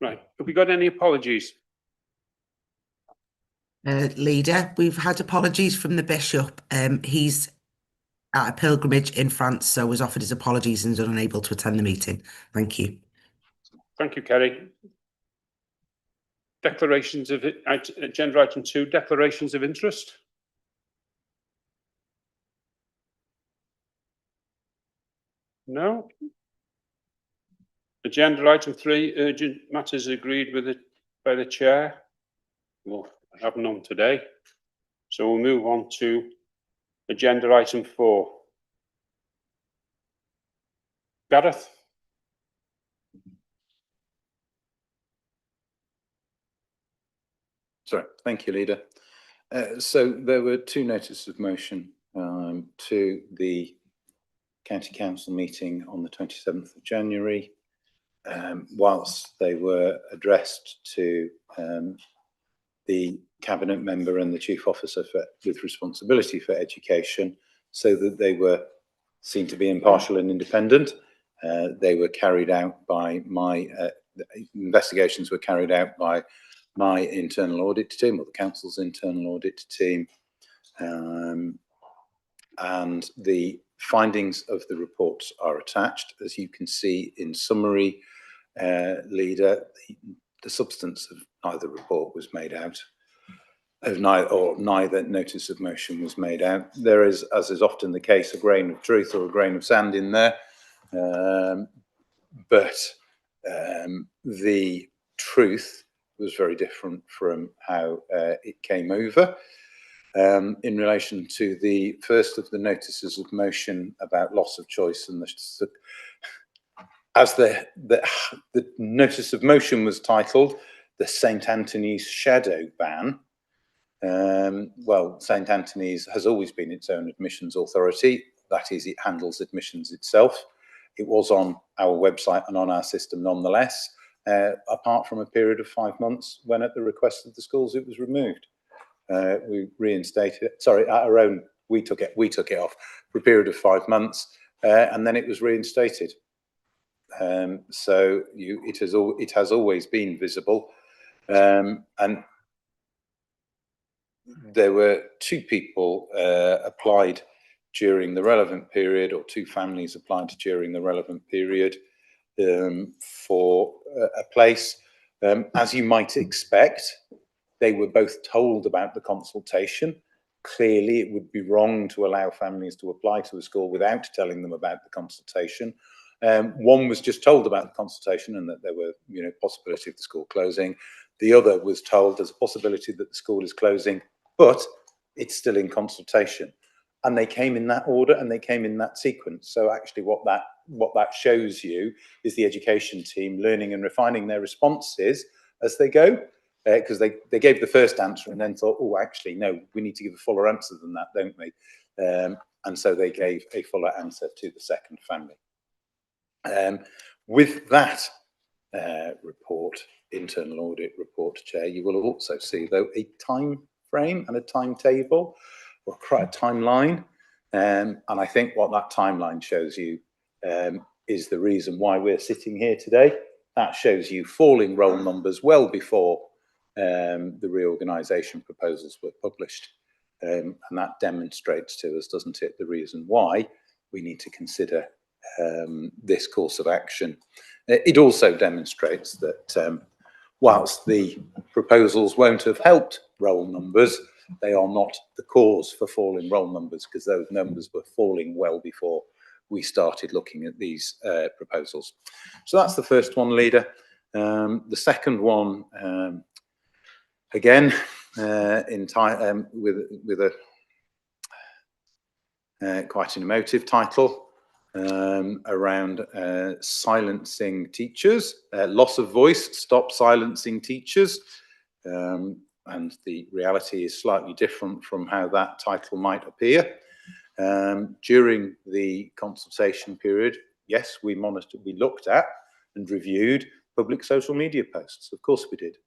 Right. Have we got any apologies? Leader, we've had apologies from the Bishop. He's at a pilgrimage in France, so was offered his apologies and is unable to attend the meeting. Thank you. Thank you, Kerry. Declarations of agenda item 2, declarations of interest. No. Agenda item 3, urgent matters agreed with by the chair. Well, I have none today. So we'll move on to agenda item 4. Gareth. Sorry, thank you, Leader. So there were 2 notices of motion to the County Council meeting on the 27th of January. Whilst they were addressed to the Cabinet Member and the Chief Officer with responsibility for education, so that they were seen to be impartial and independent, they were carried out by my investigations were carried out by my internal audit team, or the council's internal audit team, and the findings of the reports are attached. As you can see in summary, Leader, the substance of neither report was made out, neither notice of motion was made out. There is, as is often the case, a grain of truth or a grain of sand in there, but the truth was very different from how it came over. In relation to the first of the notices of motion about loss of choice, and as the notice of motion was titled, the St Anthony's Shadow Ban. Well, St Anthony's has always been its own admissions authority. That is, it handles admissions itself. It was on our website and on our system nonetheless, apart from a period of 5 months when, at the request of the schools, it was removed. We reinstated it. Sorry, at our own, we took it off for a period of 5 months, and then it was reinstated. So it has always been visible, and there were 2 people applied during the relevant period, or 2 families applied during the relevant period for a place. As you might expect, they were both told about the consultation. Clearly, it would be wrong to allow families to apply to a school without telling them about the consultation. One was just told about the consultation and that there were, possibility of the school closing. The other was told there's a possibility that the school is closing, but it's still in consultation. And they came in that order and they came in that sequence. So actually what that shows you is the education team learning and refining their responses as they go. Because they gave the first answer and then thought, oh, actually, no, we need to give a fuller answer than that, don't we? And so they gave a fuller answer to the second family. With that report, internal audit report, Chair, you will also see, though, a time frame and a timetable, or a timeline. And I think what that timeline shows you is the reason why we're sitting here today. That shows you falling roll numbers well before the reorganisation proposals were published. And that demonstrates to us, doesn't it, the reason why we need to consider this course of action. It also demonstrates that whilst the proposals won't have helped roll numbers, they are not the cause for falling roll numbers, because those numbers were falling well before we started looking at these proposals. So that's the first one, Leader. The second one, again, in time with a quite an emotive title around silencing teachers, loss of voice, stop silencing teachers. And the reality is slightly different from how that title might appear. During the consultation period, yes, we monitored, we looked at and reviewed public social media posts. Of course we did.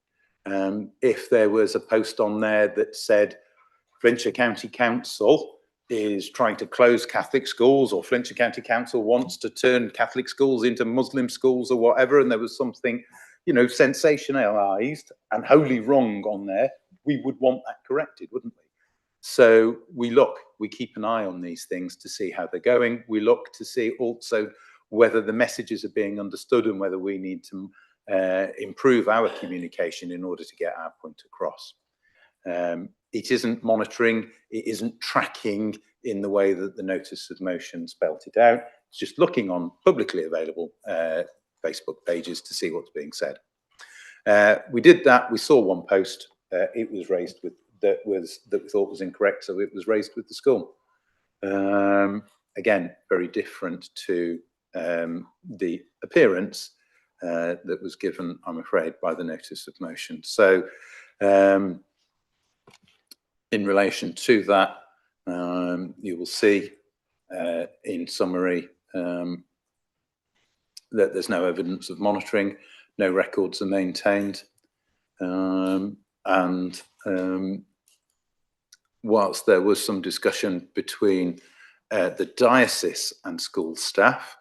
If there was a post on there that said Flintshire County Council is trying to close Catholic schools, or Flintshire County Council wants to turn Catholic schools into Muslim schools or whatever, and there was something you know, sensationalized and wholly wrong on there, we would want that corrected, wouldn't we? So we keep an eye on these things to see how they're going. We look to see also whether the messages are being understood and whether we need to improve our communication in order to get our point across. It isn't monitoring, it isn't tracking in the way that the notice of motion spelt it out. It's just looking on publicly available Facebook pages to see what's being said. We did that. We saw one post. It was raised with that we thought was incorrect, so it was raised with the school. Again, very different to the appearance that was given, I'm afraid, by the notice of motion. So in relation to that, you will see in summary that there's no evidence of monitoring, no records are maintained, and whilst there was some discussion between the diocese and school staff,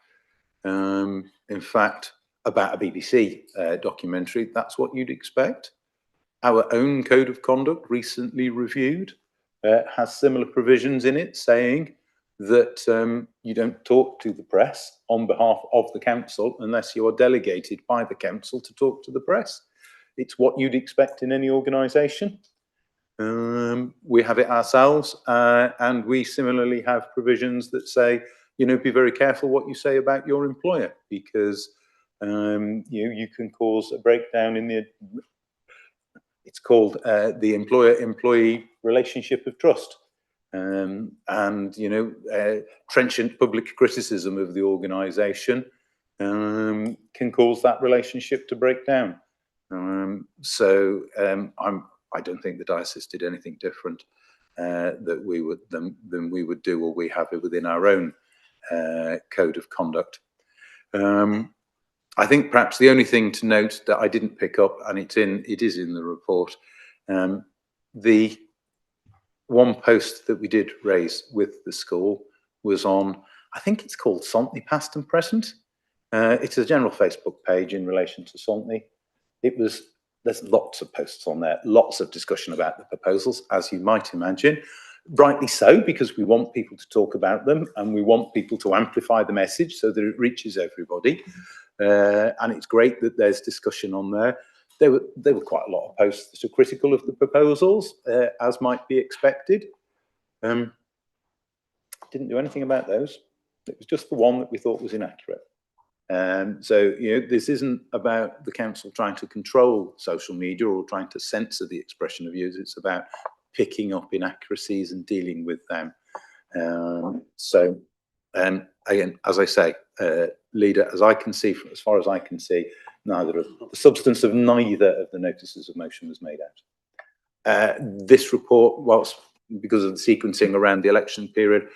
in fact, about a BBC documentary, that's what you'd expect. Our own code of conduct, recently reviewed, has similar provisions in it saying that you don't talk to the press on behalf of the council unless you are delegated by the council to talk to the press. It's what you'd expect in any organisation. We have it ourselves, and we similarly have provisions that say, you know, be very careful what you say about your employer, because you can cause a breakdown in the, it's called the employer-employee relationship of trust. And, you know, trenchant public criticism of the organisation can cause that relationship to break down. I don't think the diocese did anything different than we would do, or we have it within our own code of conduct. I think perhaps the only thing to note that I didn't pick up, and it is in the report, the one post that we did raise with the school was on, I think it's called Saltney Past and Present. It's a general Facebook page in relation to Saltney. There's lots of posts on there, lots of discussion about the proposals, as you might imagine. Rightly so, because we want people to talk about them and we want people to amplify the message so that it reaches everybody. And it's great that there's discussion on there. There were quite a lot of posts that are critical of the proposals, as might be expected. Didn't do anything about those. It was just the one that we thought was inaccurate. So, you know, this isn't about the council trying to control social media or trying to censor the expression of views. It's about picking up inaccuracies and dealing with them. Again, as I say, Leader, as I can see, as far as I can see, the substance of neither of the notices of motion was made out. This report, whilst because of the sequencing around the election period,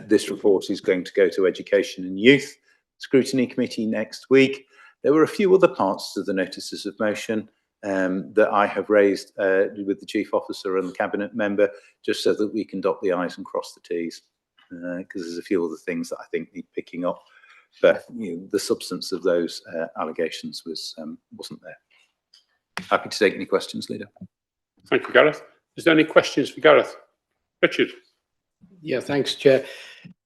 this report is going to go to Education and Youth Scrutiny Committee next week. There were a few other parts to the notices of motion that I have raised with the Chief Officer and the Cabinet member, just so that we can dot the I's and cross the T's, because there's a few other things that I think need picking up. But you know, the substance of those allegations wasn't there. Happy to take any questions, Leader. Thank you, Gareth. Is there any questions for Gareth? Richard? Yeah, thanks, Chair.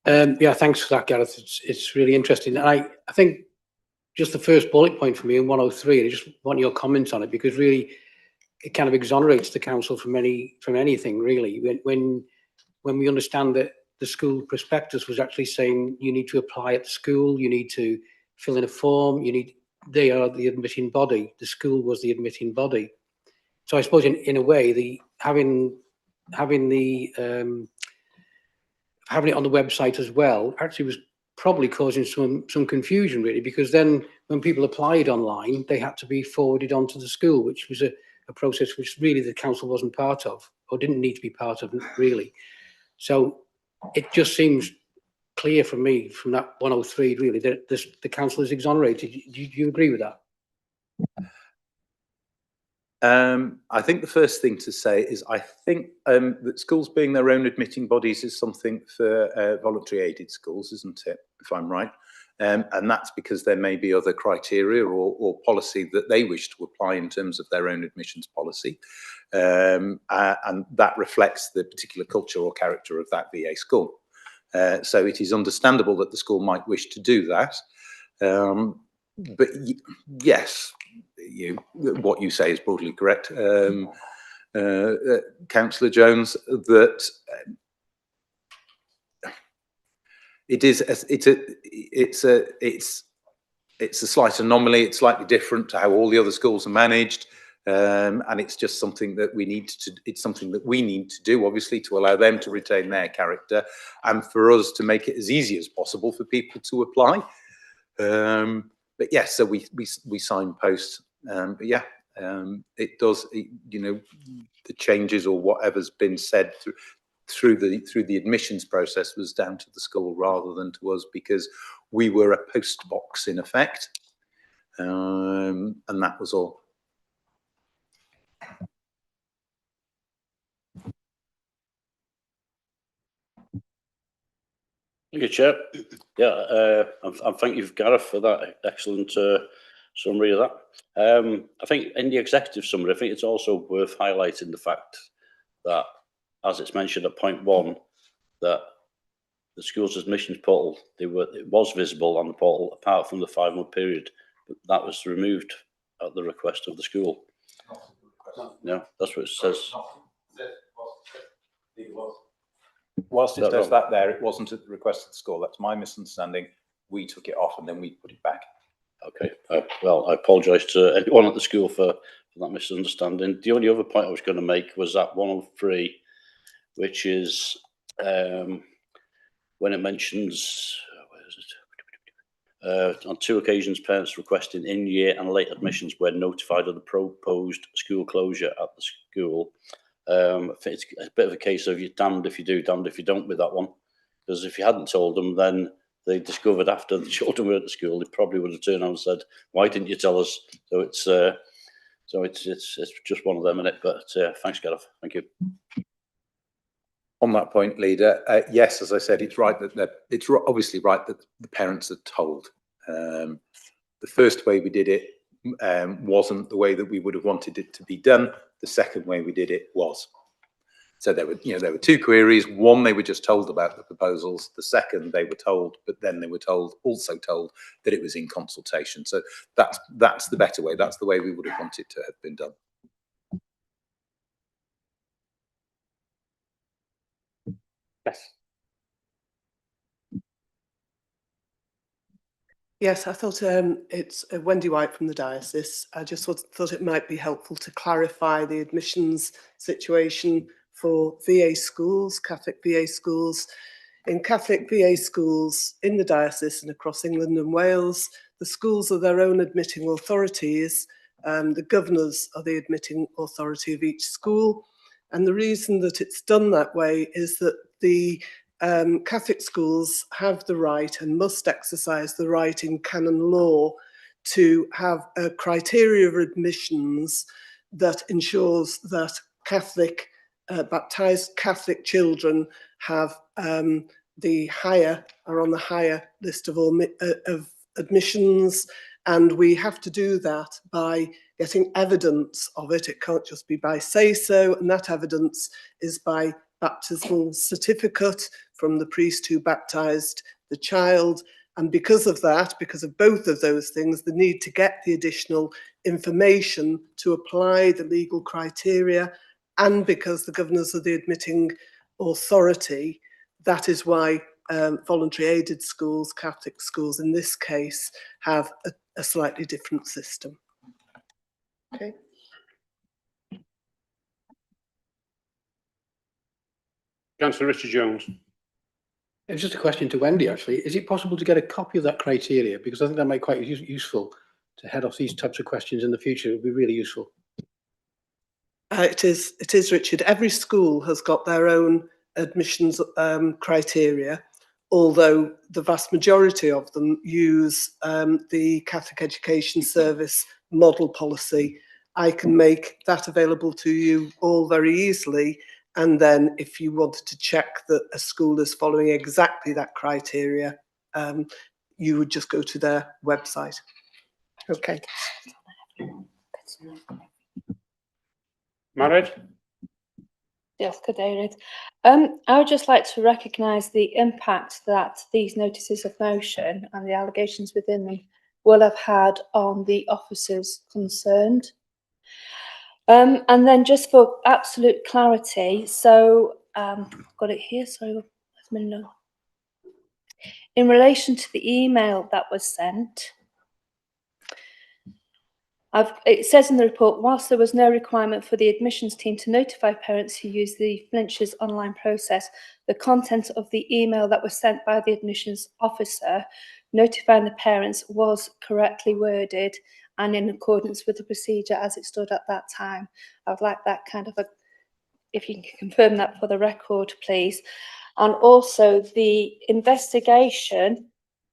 Yeah, thanks for that, Gareth. It's really interesting. And I think just the first bullet point for me in 103, I just want your comments on it, because really it kind of exonerates the council from anything, really. When we understand that the school prospectus was actually saying you need to apply at the school, you need to fill in a form, they are the admitting body. The school was the admitting body. So I suppose in a way, having it on the website as well actually was probably causing some confusion, really, because then when people applied online, they had to be forwarded on to the school, which was a process which really the council wasn't part of, or didn't need to be part of, really. So it just seems clear for me from that 103, really, that the council is exonerated. Do you agree with that? I think the first thing to say is I think that schools being their own admitting bodies is something for voluntary aided schools, isn't it, if I'm right? And that's because there may be other criteria or policy that they wish to apply in terms of their own admissions policy. And that reflects the particular culture or character of that VA school. So it is understandable that the school might wish to do that. But yes, what you say is broadly correct, Councillor Jones, that it's a slight anomaly. It's slightly different to how all the other schools are managed, and it's just something that we need to. It's something that we need to do, obviously, to allow them to retain their character, and for us to make it as easy as possible for people to apply. But yes, so we signpost. But yeah, it does. The changes or whatever's been said through the admissions process was down to the school rather than to us, because we were a post box in effect, and that was all. Thank you, Chair. Yeah, and thank you, Gareth, for that excellent summary of that. I think in the executive summary, I think it's also worth highlighting the fact that, as it's mentioned at point 1, that the school's admissions portal, it was visible on the portal apart from the 5-month period, but that was removed at the request of the school. Yeah, that's what it says. Whilst it says that there, it wasn't at the request of the school. That's my misunderstanding. We took it off and then we put it back. Okay. Well, I apologise to anyone at the school for that misunderstanding. The only other point I was going to make was that 103, which is when it mentions, where is it? On 2 occasions, parents requesting in-year and late admissions were notified of the proposed school closure at the school. I think it's a bit of a case of you're damned if you do, damned if you don't with that one. Because if you hadn't told them, then they discovered after the children were at the school, they probably would have turned around and said, "Why didn't you tell us?" So it's just one of them in it. But thanks, Gareth. Thank you. On that point, Leader, yes, as I said, it's right that it's obviously right that the parents are told. The first way we did it wasn't the way that we would have wanted it to be done. The second way we did it was. So there were 2 queries. One, they were just told about the proposals. The second, they were told, but then they were also told that it was in consultation. So that's the better way. That's the way we would have wanted to have been done. Yes. Yes, I thought it's Wendy White from the diocese. I just thought it might be helpful to clarify the admissions situation for VA schools, Catholic VA schools. In Catholic VA schools in the diocese and across England and Wales, the schools are their own admitting authorities. The governors are the admitting authority of each school. And the reason that it's done that way is that the Catholic schools have the right and must exercise the right in canon law to have a criteria of admissions that ensures that Catholic baptized Catholic children have are on the higher list of admissions, and we have to do that by getting evidence of it. It can't just be by say-so, and that evidence is by baptismal certificate from the priest who baptized the child. And because of that, because of both of those things, the need to get the additional information to apply the legal criteria, and because the governors are the admitting authority, that is why voluntary aided schools, Catholic schools in this case, have a slightly different system. Okay. Councillor Richard Jones. It was just a question to Wendy, actually. Is it possible to get a copy of that criteria? Because I think that might be quite useful to head off these types of questions in the future. It would be really useful. It is, Richard. Every school has got their own admissions criteria, although the vast majority of them use the Catholic Education Service model policy. I can make that available to you all very easily. And then if you wanted to check that a school is following exactly that criteria, you would just go to their website. Okay. Married? Yes, Cadeirydd. I would just like to recognise the impact that these notices of motion and the allegations within them will have had on the officers concerned. And then just for absolute clarity, so I've got it here, so let me know. In relation to the email that was sent, it says in the report, whilst there was no requirement for the admissions team to notify parents who use the Flintshires online process, the content of the email that was sent by the admissions officer notifying the parents was correctly worded and in accordance with the procedure as it stood at that time. I would like that kind of if you can confirm that for the record, please. And also the investigation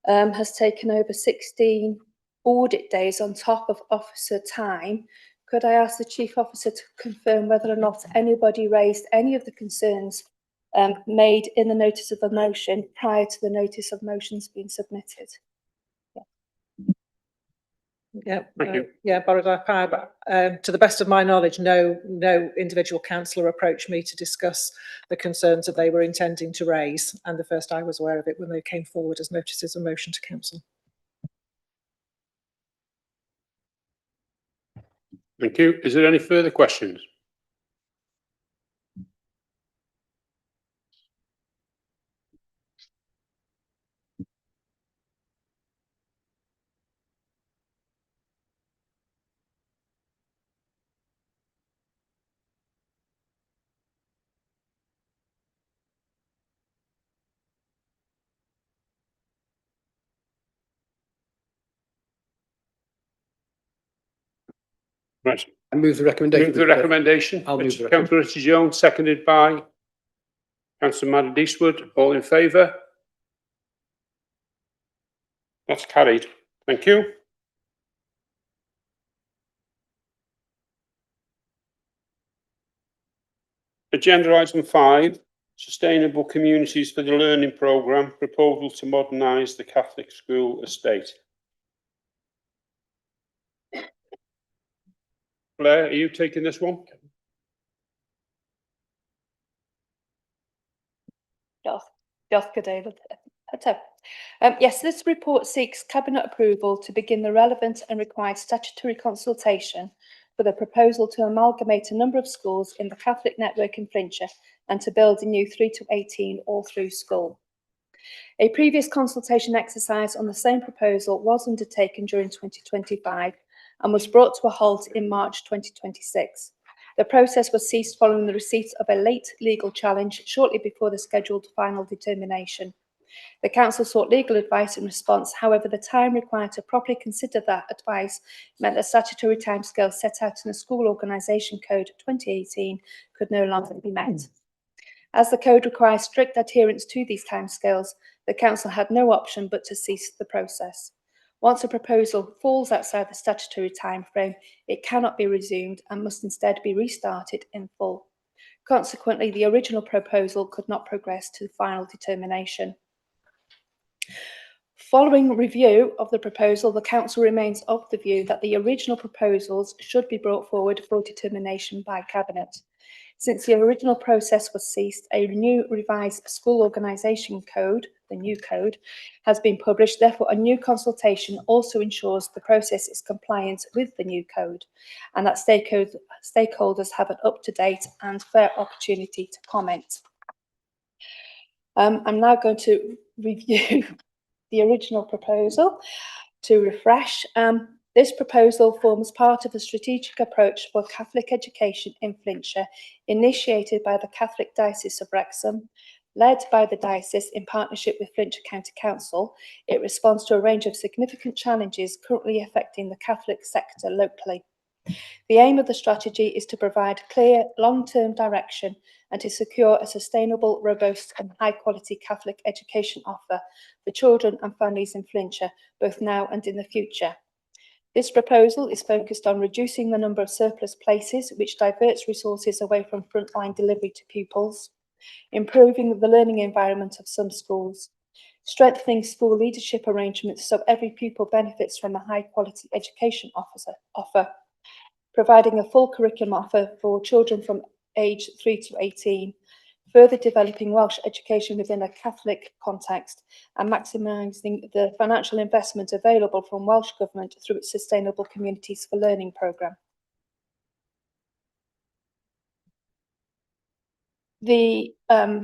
has taken over 16 audit days on top of officer time. Could I ask the Chief Officer to confirm whether or not anybody raised any of the concerns made in the notice of the motion prior to the notice of motions being submitted? Yeah, Thank you. yeah, Borodai Power. To the best of my knowledge, no individual councillor approached me to discuss the concerns that they were intending to raise, and the first I was aware of it when they came forward as notices of motion to council. Thank you. Is there any further questions? Right. I move the recommendation. Move the recommendation. I'll move the Councillor Richard Jones, seconded by Councillor Madden Eastwood. All in favour? That's carried. Thank you. Agenda item 5, Sustainable Communities for the Learning Programme, proposal to modernise the Catholic school estate. Blair, are you taking this one? Diolch, Cadeirydd. Yes, this report seeks Cabinet approval to begin the relevant and required statutory consultation for the proposal to amalgamate a number of schools in the Catholic network in Flintshire and to build a new 3 to 18 all-through school. A previous consultation exercise on the same proposal was undertaken during 2025 and was brought to a halt in March 2026. The process was ceased following the receipt of a late legal challenge shortly before the scheduled final determination. The Council sought legal advice in response. However, the time required to properly consider that advice meant that statutory timescales set out in the School Organisation Code 2018 could no longer be met. As the code requires strict adherence to these timescales, the Council had no option but to cease the process. Once a proposal falls outside the statutory timeframe, it cannot be resumed and must instead be restarted in full. Consequently, the original proposal could not progress to final determination. Following review of the proposal, the Council remains of the view that the original proposals should be brought forward for determination by Cabinet. Since the original process was ceased, a new revised School Organisation Code, the new code, has been published. Therefore, a new consultation also ensures the process is compliant with the new code and that stakeholders have an up-to-date and fair opportunity to comment. I'm now going to review the original proposal to refresh. This proposal forms part of a strategic approach for Catholic education in Flintshire, initiated by the Catholic Diocese of Wrexham, led by the diocese in partnership with Flintshire County Council. It responds to a range of significant challenges currently affecting the Catholic sector locally. The aim of the strategy is to provide clear, long-term direction and to secure a sustainable, robust and high-quality Catholic education offer for children and families in Flintshire, both now and in the future. This proposal is focused on reducing the number of surplus places, which diverts resources away from frontline delivery to pupils, improving the learning environment of some schools, strengthening school leadership arrangements so every pupil benefits from a high-quality education offer, providing a full curriculum offer for children from age 3 to 18, further developing Welsh education within a Catholic context, and maximising the financial investment available from Welsh Government through its Sustainable Communities for Learning programme.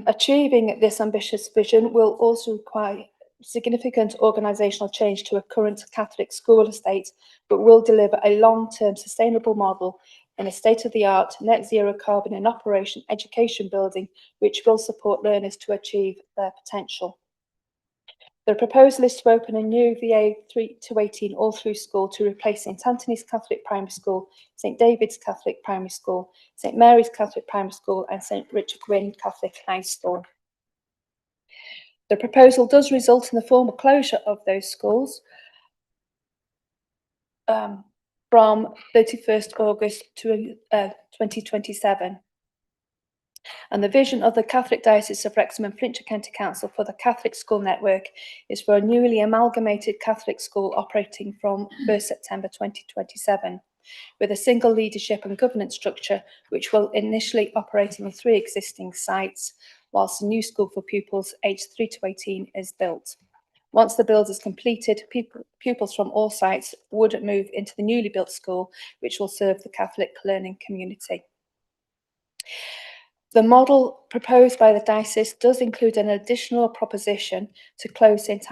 Achieving this ambitious vision will also require significant organisational change to a current Catholic school estate, but will deliver a long-term sustainable model in a state-of-the-art net zero carbon in operation education building, which will support learners to achieve their potential. The proposal is to open a new VA 3 to 18 all-through school to replace St Anthony's Catholic Primary School, St David's Catholic Primary School, St Mary's Catholic Primary School and St Richard Gwyn Catholic High School. The proposal does result in the formal closure of those schools from 31st August to 2027. And the vision of the Catholic Diocese of Wrexham and Flintshire County Council for the Catholic school network is for a newly amalgamated Catholic school operating from 1st September 2027, with a single leadership and governance structure, which will initially operate in the 3 existing sites, whilst a new school for pupils aged 3 to 18 is built. Once the build is completed, pupils from all sites would move into the newly built school, which will serve the Catholic learning community. The model proposed by the diocese does include an additional proposition to close St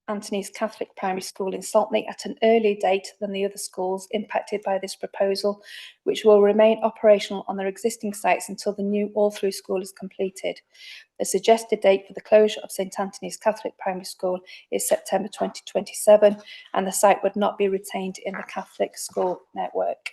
Anthony's Catholic Primary School in Saltney at an earlier date than the other schools impacted by this proposal, which will remain operational on their existing sites until the new all-through school is completed. The suggested date for the closure of St Anthony's Catholic Primary School is September 2027, and the site would not be retained in the Catholic school network.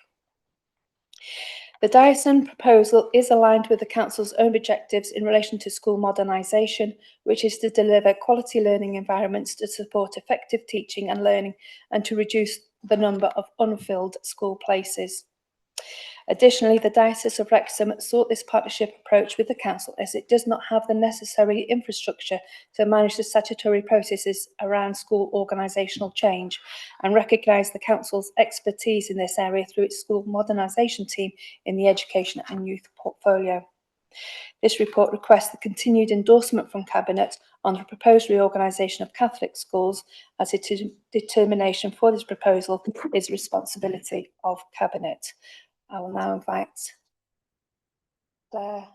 The diocesan proposal is aligned with the Council's own objectives in relation to school modernisation, which is to deliver quality learning environments to support effective teaching and learning and to reduce the number of unfilled school places. Additionally, the Diocese of Wrexham sought this partnership approach with the Council as it does not have the necessary infrastructure to manage the statutory processes around school organisational change, and recognised the Council's expertise in this area through its school modernisation team in the education and youth portfolio. This report requests the continued endorsement from Cabinet on the proposed reorganisation of Catholic schools, as its determination for this proposal is responsibility of Cabinet. I will now invite Claire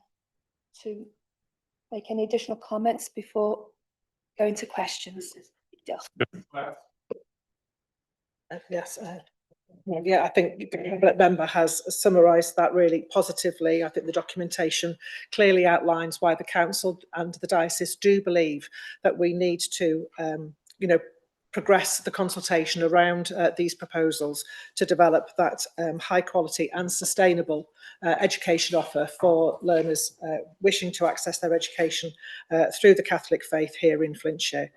to make any additional comments before going to questions. Yes. Yeah, I think the Cabinet member has summarised that really positively. I think the documentation clearly outlines why the Council and the Diocese do believe that we need to, progress the consultation around these proposals to develop that high quality and sustainable education offer for learners wishing to access their education through the Catholic faith here in Flintshire.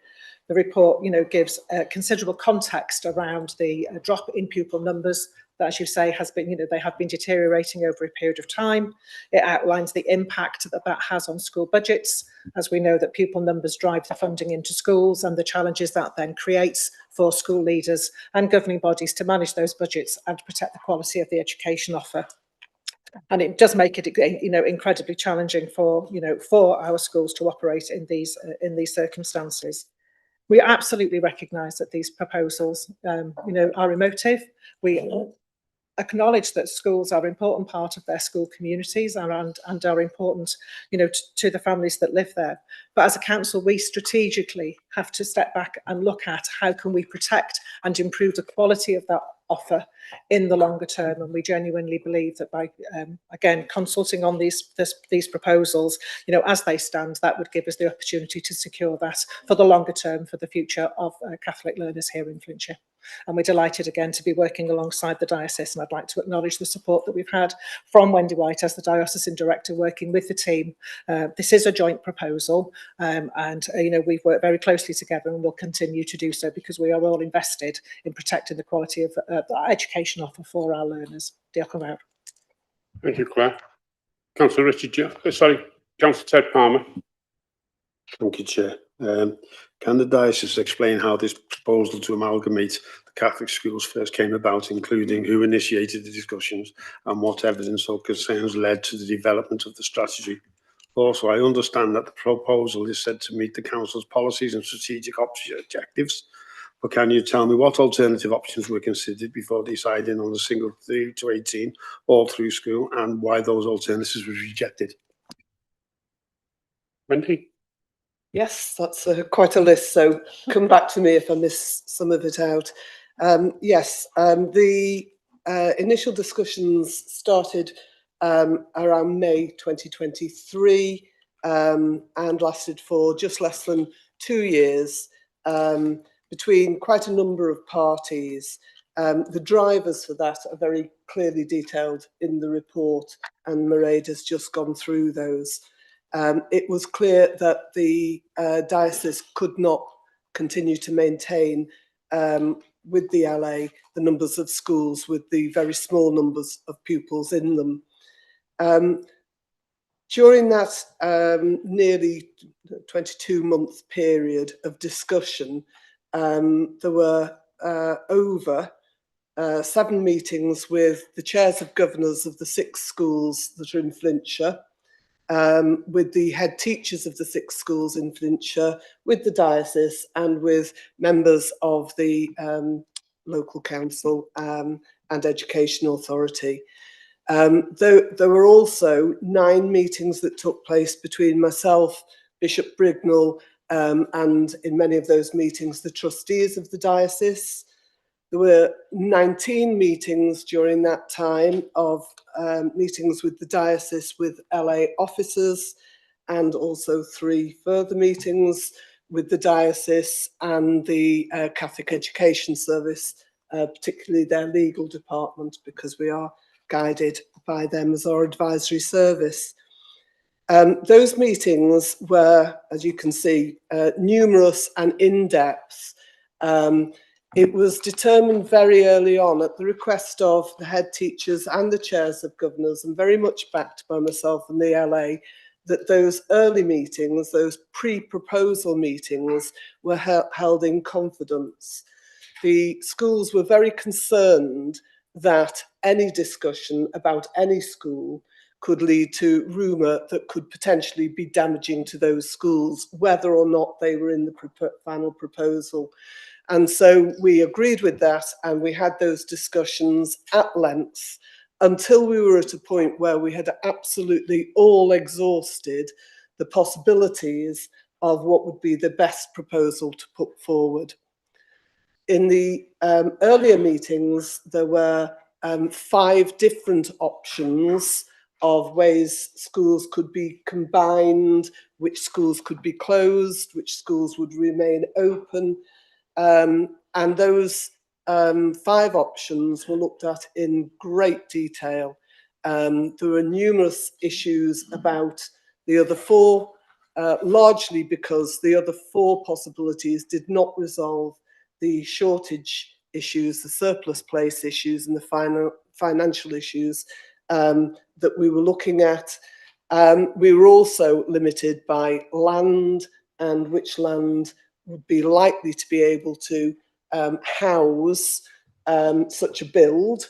The report, gives considerable context around the drop in pupil numbers that, as you say, has been, they have been deteriorating over a period of time. It outlines the impact that that has on school budgets, as we know that pupil numbers drive the funding into schools and the challenges that then creates for school leaders and governing bodies to manage those budgets and protect the quality of the education offer. And it does make it, incredibly challenging for our schools to operate in these circumstances. We absolutely recognise that these proposals, are emotive. We acknowledge that schools are an important part of their school communities and are important, to the families that live there. But as a council, we strategically have to step back and look at how can we protect and improve the quality of that offer in the longer term. And we genuinely believe that by, again, consulting on these proposals, as they stand, that would give us the opportunity to secure that for the longer term, for the future of Catholic learners here in Flintshire. And we're delighted again to be working alongside the diocese, and I'd like to acknowledge the support that we've had from Wendy White as the diocesan director working with the team. This is a joint proposal, and we've worked very closely together and will continue to do so because we are all invested in protecting the quality of the education offer for our learners. Diolch yn fawr. Thank you, Claire. Councillor Councillor Ted Palmer. Thank you, Chair. Can the diocese explain how this proposal to amalgamate the Catholic schools first came about, including who initiated the discussions and what evidence or concerns led to the development of the strategy? Also, I understand that the proposal is said to meet the Council's policies and strategic objectives, but can you tell me what alternative options were considered before deciding on a single 3 to 18 all through school, and why those alternatives were rejected? Wendy? Yes, that's quite a list, so come back to me if I miss some of it out. The initial discussions started around May 2023 and lasted for just less than 2 years between quite a number of parties. The drivers for that are very clearly detailed in the report, and Mairead has just gone through those. It was clear that the diocese could not continue to maintain with the LA the numbers of schools with the very small numbers of pupils in them. During that nearly 22-month period of discussion, there were over 7 meetings with the chairs of governors of the 6 schools that are in Flintshire, with the head teachers of the 6 schools in Flintshire, with the diocese, and with members of the local council and education authority. There were also 9 meetings that took place between myself, Bishop Brignall, and in many of those meetings, the trustees of the diocese. There were 19 meetings during that time of meetings with the diocese with LA officers, and also 3 further meetings with the diocese and the Catholic Education Service, particularly their legal department, because we are guided by them as our advisory service. Those meetings were, as you can see, numerous and in-depth. It was determined very early on at the request of the head teachers and the chairs of governors, and very much backed by myself and the LA, that those early meetings, those pre-proposal meetings, were held in confidence. The schools were very concerned that any discussion about any school could lead to rumour that could potentially be damaging to those schools, whether or not they were in the final proposal. And so we agreed with that, and we had those discussions at length until we were at a point where we had absolutely all exhausted the possibilities of what would be the best proposal to put forward. In the earlier meetings, there were 5 different options of ways schools could be combined, which schools could be closed, which schools would remain open. And those 5 options were looked at in great detail. There were numerous issues about the other 4, largely because the other 4 possibilities did not resolve the shortage issues, the surplus place issues, and the financial issues that we were looking at. We were also limited by land and which land would be likely to be able to house such a build,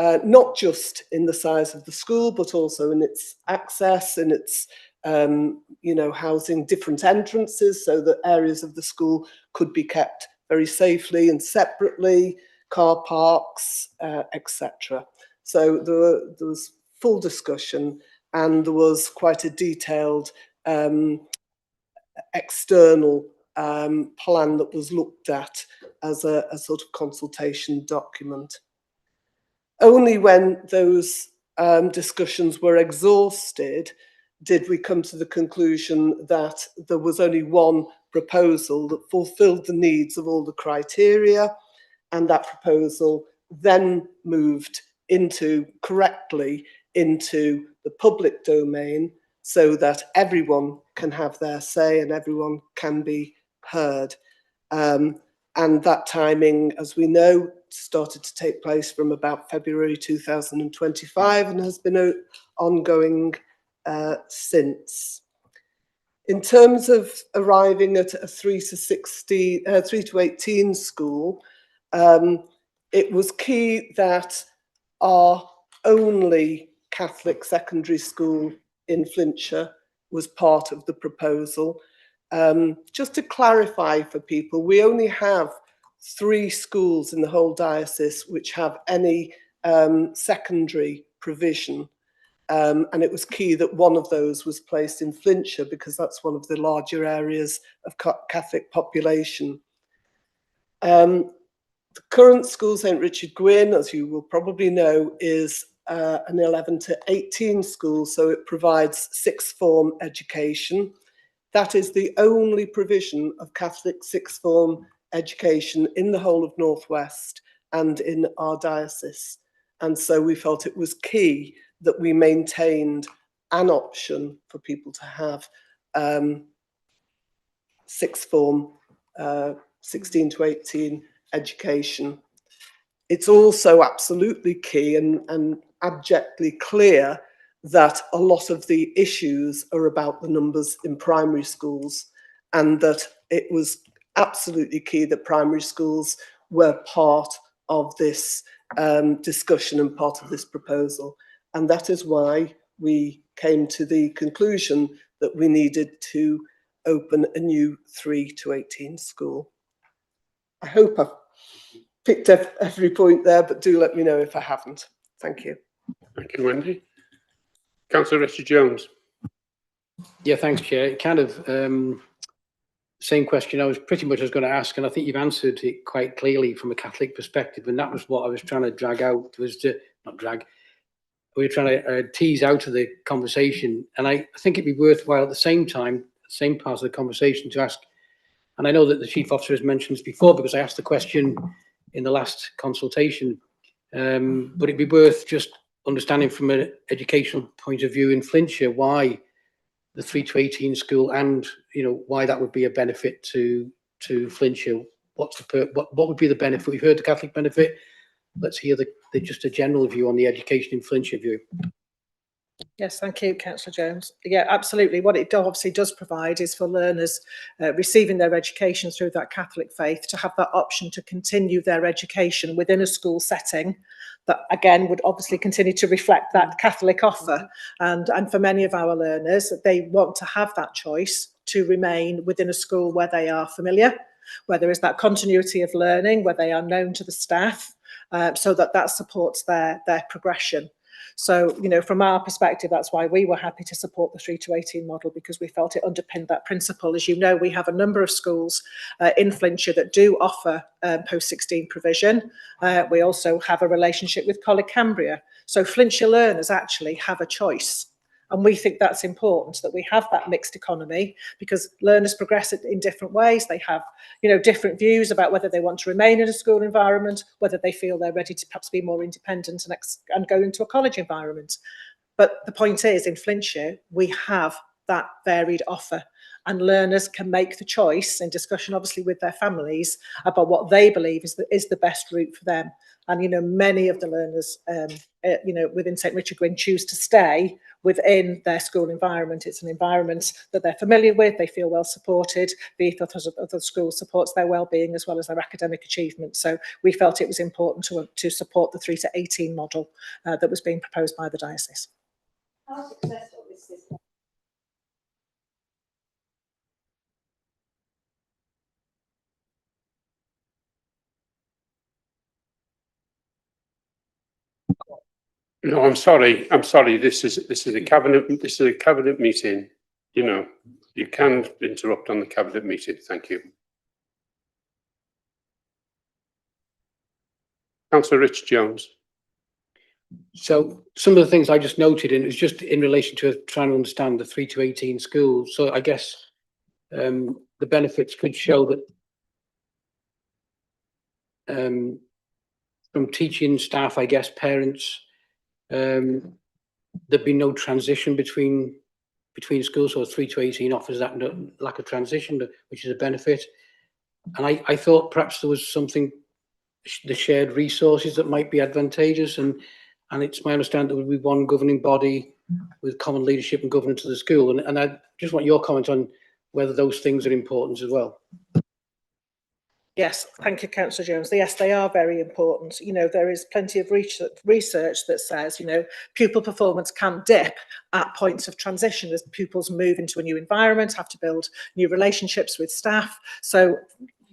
not just in the size of the school, but also in its access, in its housing different entrances, so that areas of the school could be kept very safely and separately, car parks, etc. So there was full discussion, and there was quite a detailed external plan that was looked at as a sort of consultation document. Only when those discussions were exhausted did we come to the conclusion that there was only one proposal that fulfilled the needs of all the criteria, and that proposal then moved correctly into the public domain, so that everyone can have their say and everyone can be heard. And that timing, as we know, started to take place from about February 2025 and has been ongoing since. In terms of arriving at a 3 to 18 school, it was key that our only Catholic secondary school in Flintshire was part of the proposal. Just to clarify for people, we only have 3 schools in the whole diocese which have any secondary provision. And it was key that one of those was placed in Flintshire because that's one of the larger areas of Catholic population. The current school, St Richard Gwyn, as you will probably know, is an 11 to 18 school, so it provides sixth form education. That is the only provision of Catholic sixth form education in the whole of North West and in our diocese. And so we felt it was key that we maintained an option for people to have sixth form, 16 to 18 education. It's also absolutely key and abjectly clear that a lot of the issues are about the numbers in primary schools, and that it was absolutely key that primary schools were part of this discussion and part of this proposal. And that is why we came to the conclusion that we needed to open a new 3 to 18 school. I hope I've picked up every point there, but do let me know if I haven't. Thank you. Thank you, Wendy. Councillor Richard Jones. Yeah, thanks, Chair. Kind of same question I was going to ask, and I think you've answered it quite clearly from a Catholic perspective, and that was what I was trying to drag out, we were trying to tease out of the conversation. And I think it'd be worthwhile at the same time, same part of the conversation, to ask, and I know that the Chief Officer has mentioned this before because I asked the question in the last consultation, but it'd be worth just understanding from an educational point of view in Flintshire why the 3 to 18 school, and why that would be a benefit to Flintshire. What would be the benefit? We've heard the Catholic benefit. Let's hear just a general view on the education in Flintshire view. Yes, thank you, Councillor Jones. Yeah, absolutely. What it obviously does provide is for learners receiving their education through that Catholic faith to have that option to continue their education within a school setting that, again, would obviously continue to reflect that Catholic offer. And for many of our learners, they want to have that choice to remain within a school where they are familiar, where there is that continuity of learning, where they are known to the staff, so that supports their progression. So, from our perspective, that's why we were happy to support the 3 to 18 model, because we felt it underpinned that principle. As you know, we have a number of schools in Flintshire that do offer post-16 provision. We also have a relationship with Coleg Cambria. So Flintshire learners actually have a choice. And we think that's important, that we have that mixed economy, because learners progress in different ways. They have, different views about whether they want to remain in a school environment, whether they feel they're ready to perhaps be more independent and go into a college environment. But the point is, in Flintshire, we have that varied offer, and learners can make the choice in discussion, obviously, with their families about what they believe is the best route for them. And, many of the learners, within St Richard Gwyn choose to stay within their school environment. It's an environment that they're familiar with, they feel well supported, the ethos of the school supports their well-being as well as their academic achievement. So we felt it was important to support the 3 to 18 model that was being proposed by the diocese. How successful is this? No, I'm sorry. This is a cabinet meeting. You can interrupt on the cabinet meeting. Thank you. Councillor Rich Jones. So some of the things I just noted, and it was just in relation to trying to understand the 3 to 18 schools. So I guess the benefits could show that from teaching staff, I guess parents, there'd be no transition between schools. So 3 to 18 offers that lack of transition, which is a benefit. And I thought perhaps there was something, the shared resources, that might be advantageous. And it's my understanding there would be one governing body with common leadership and governance of the school. And I just want your comment on whether those things are important as well. Yes, thank you, Councillor Jones. Yes, they are very important. You know, there is plenty of research that says, you know, pupil performance can dip at points of transition as pupils move into a new environment, have to build new relationships with staff. So,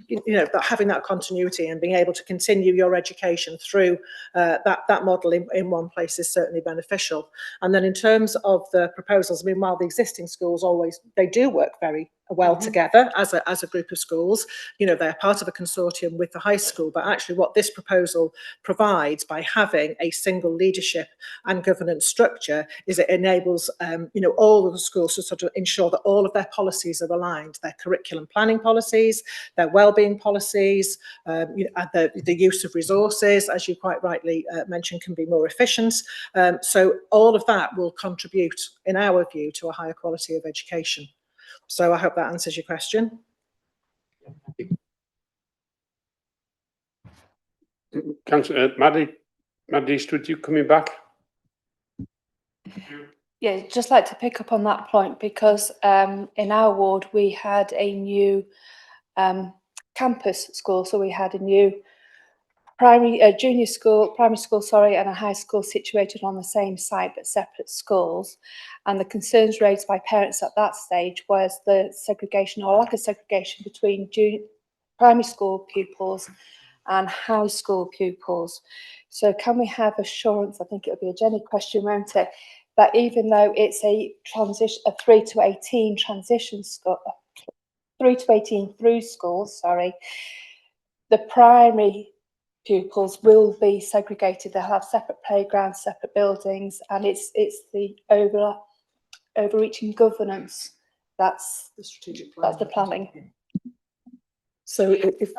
you know, that having that continuity and being able to continue your education through that model in one place is certainly beneficial. And then in terms of the proposals, I mean, while the existing schools they do work very well together as a group of schools, you know, they're part of a consortium with the high school, but actually what this proposal provides by having a single leadership and governance structure is it enables, you know, all of the schools to sort of ensure that all of their policies are aligned, their curriculum planning policies, their wellbeing policies, you know, the use of resources, as you quite rightly mentioned, can be more efficient. So all of that will contribute, in our view, to a higher quality of education. So I hope that answers your question. Councillor Maddie Eastwood, you coming back? Yeah, just like to pick up on that point because in our ward we had a new campus school, so we had a new primary school, and a high school situated on the same site but separate schools. And the concerns raised by parents at that stage was the segregation or lack of segregation between primary school pupils and high school pupils. So can we have assurance, I think it would be a Jenny question, won't it, that even though it's a 3 to 18 transition school, 3 to 18 through schools, sorry, the primary pupils will be segregated. They'll have separate playgrounds, separate buildings, and it's the overreaching governance that's the strategic plan. That's the planning. So if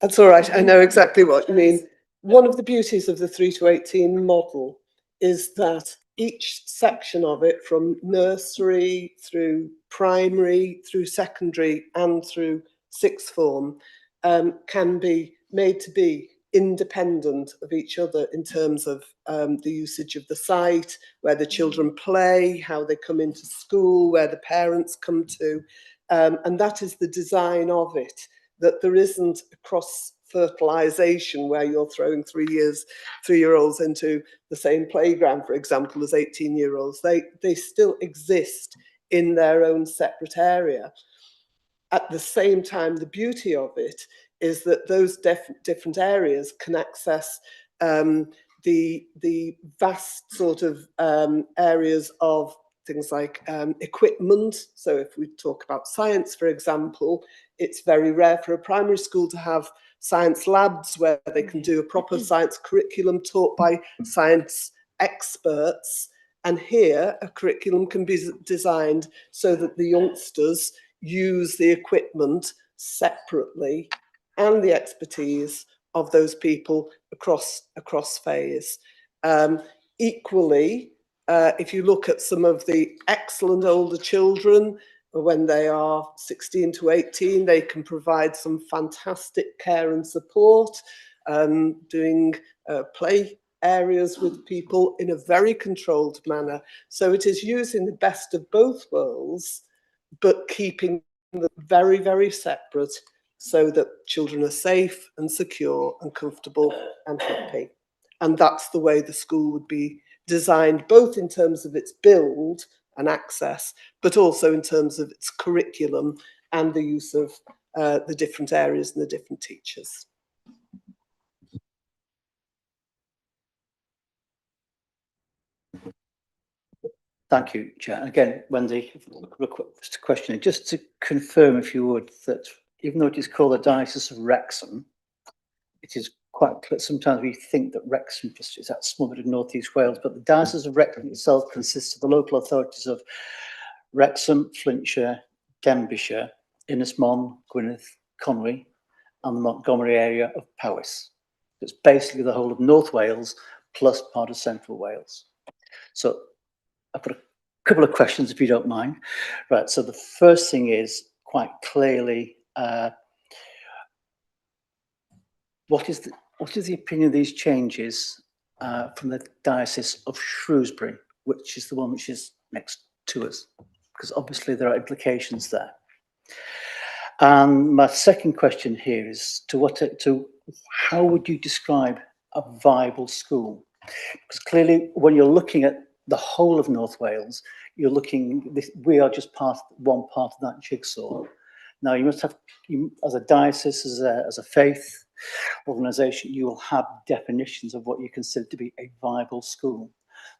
that's all right, I know exactly what you mean. One of the beauties of the 3 to 18 model is that each section of it, from nursery through primary, through secondary and through sixth form, can be made to be independent of each other in terms of the usage of the site, where the children play, how they come into school, where the parents come to. And that is the design of it, that there isn't a cross-fertilisation where you're throwing 3-year-olds into the same playground, for example, as 18-year-olds. They still exist in their own separate area. At the same time, the beauty of it is that those different areas can access the vast sort of areas of things like equipment. So if we talk about science, for example, it's very rare for a primary school to have science labs where they can do a proper science curriculum taught by science experts. And here, a curriculum can be designed so that the youngsters use the equipment separately and the expertise of those people across phase. Equally, if you look at some of the excellent older children, when they are 16 to 18, they can provide some fantastic care and support, doing play areas with people in a very controlled manner. So it is using the best of both worlds, but keeping them very, very separate so that children are safe and secure and comfortable and happy. And that's the way the school would be designed, both in terms of its build and access, but also in terms of its curriculum and the use of the different areas and the different teachers. Thank you, Chair. Again, Wendy, just a question, just to confirm, if you would, that even though it is called the Diocese of Wrexham, it is quite clear, sometimes we think that Wrexham just is that small bit of North East Wales, but the Diocese of Wrexham itself consists of the local authorities of Wrexham, Flintshire, Denbighshire, Innismon, Gwynedd, Conwy, and the Montgomery area of Powys. It's basically the whole of North Wales plus part of Central Wales. So I've got a couple of questions, if you don't mind. Right, so the first thing is quite clearly, what is the opinion of these changes from the Diocese of Shrewsbury, which is the one which is next to us? Because obviously there are implications there. And my second question here is how would you describe a viable school? Because clearly when you're looking at the whole of North Wales, we are just one part of that jigsaw. Now you must have, as a diocese, as a faith organisation, you will have definitions of what you consider to be a viable school.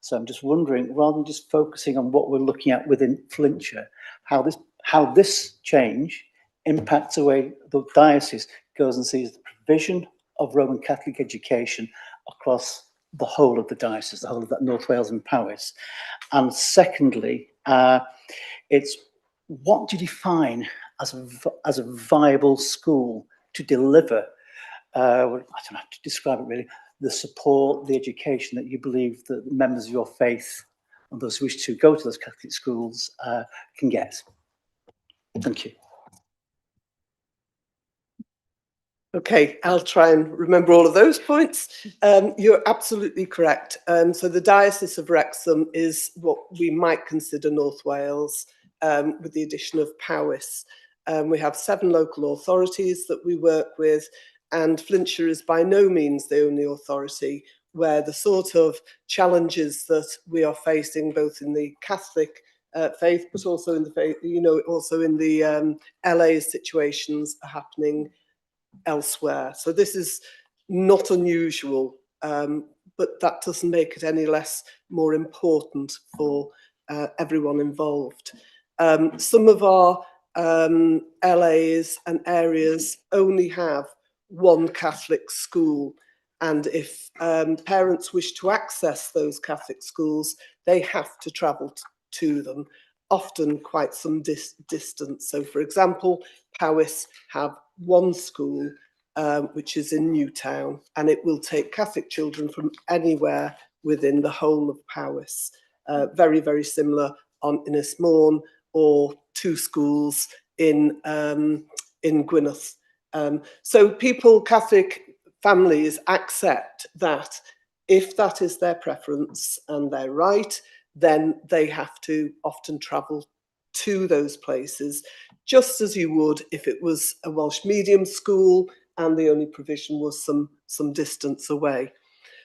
So I'm just wondering, rather than just focusing on what we're looking at within Flintshire, how this change impacts the way the diocese goes and sees the provision of Roman Catholic education across the whole of the diocese, the whole of that North Wales and Powys. And secondly, it's what do you define as a viable school to deliver, I don't have to describe it really, the support, the education that you believe that members of your faith and those who wish to go to those Catholic schools can get. Thank you. Okay, I'll try and remember all of those points. You're absolutely correct. So the Diocese of Wrexham is what we might consider North Wales, with the addition of Powys. We have 7 local authorities that we work with, and Flintshire is by no means the only authority where the sort of challenges that we are facing, both in the Catholic faith, but also in the faith, also in the LA situations, are happening elsewhere. So this is not unusual, but that doesn't make it any less more important for everyone involved. Some of our LAs and areas only have one Catholic school, and if parents wish to access those Catholic schools, they have to travel to them, often quite some distance. So for example, Powys have one school, which is in Newtown, and it will take Catholic children from anywhere within the whole of Powys. Very, very similar on Innismorn, or 2 schools in Gwynedd. So Catholic families accept that if that is their preference and their right, then they have to often travel to those places, just as you would if it was a Welsh medium school and the only provision was some distance away.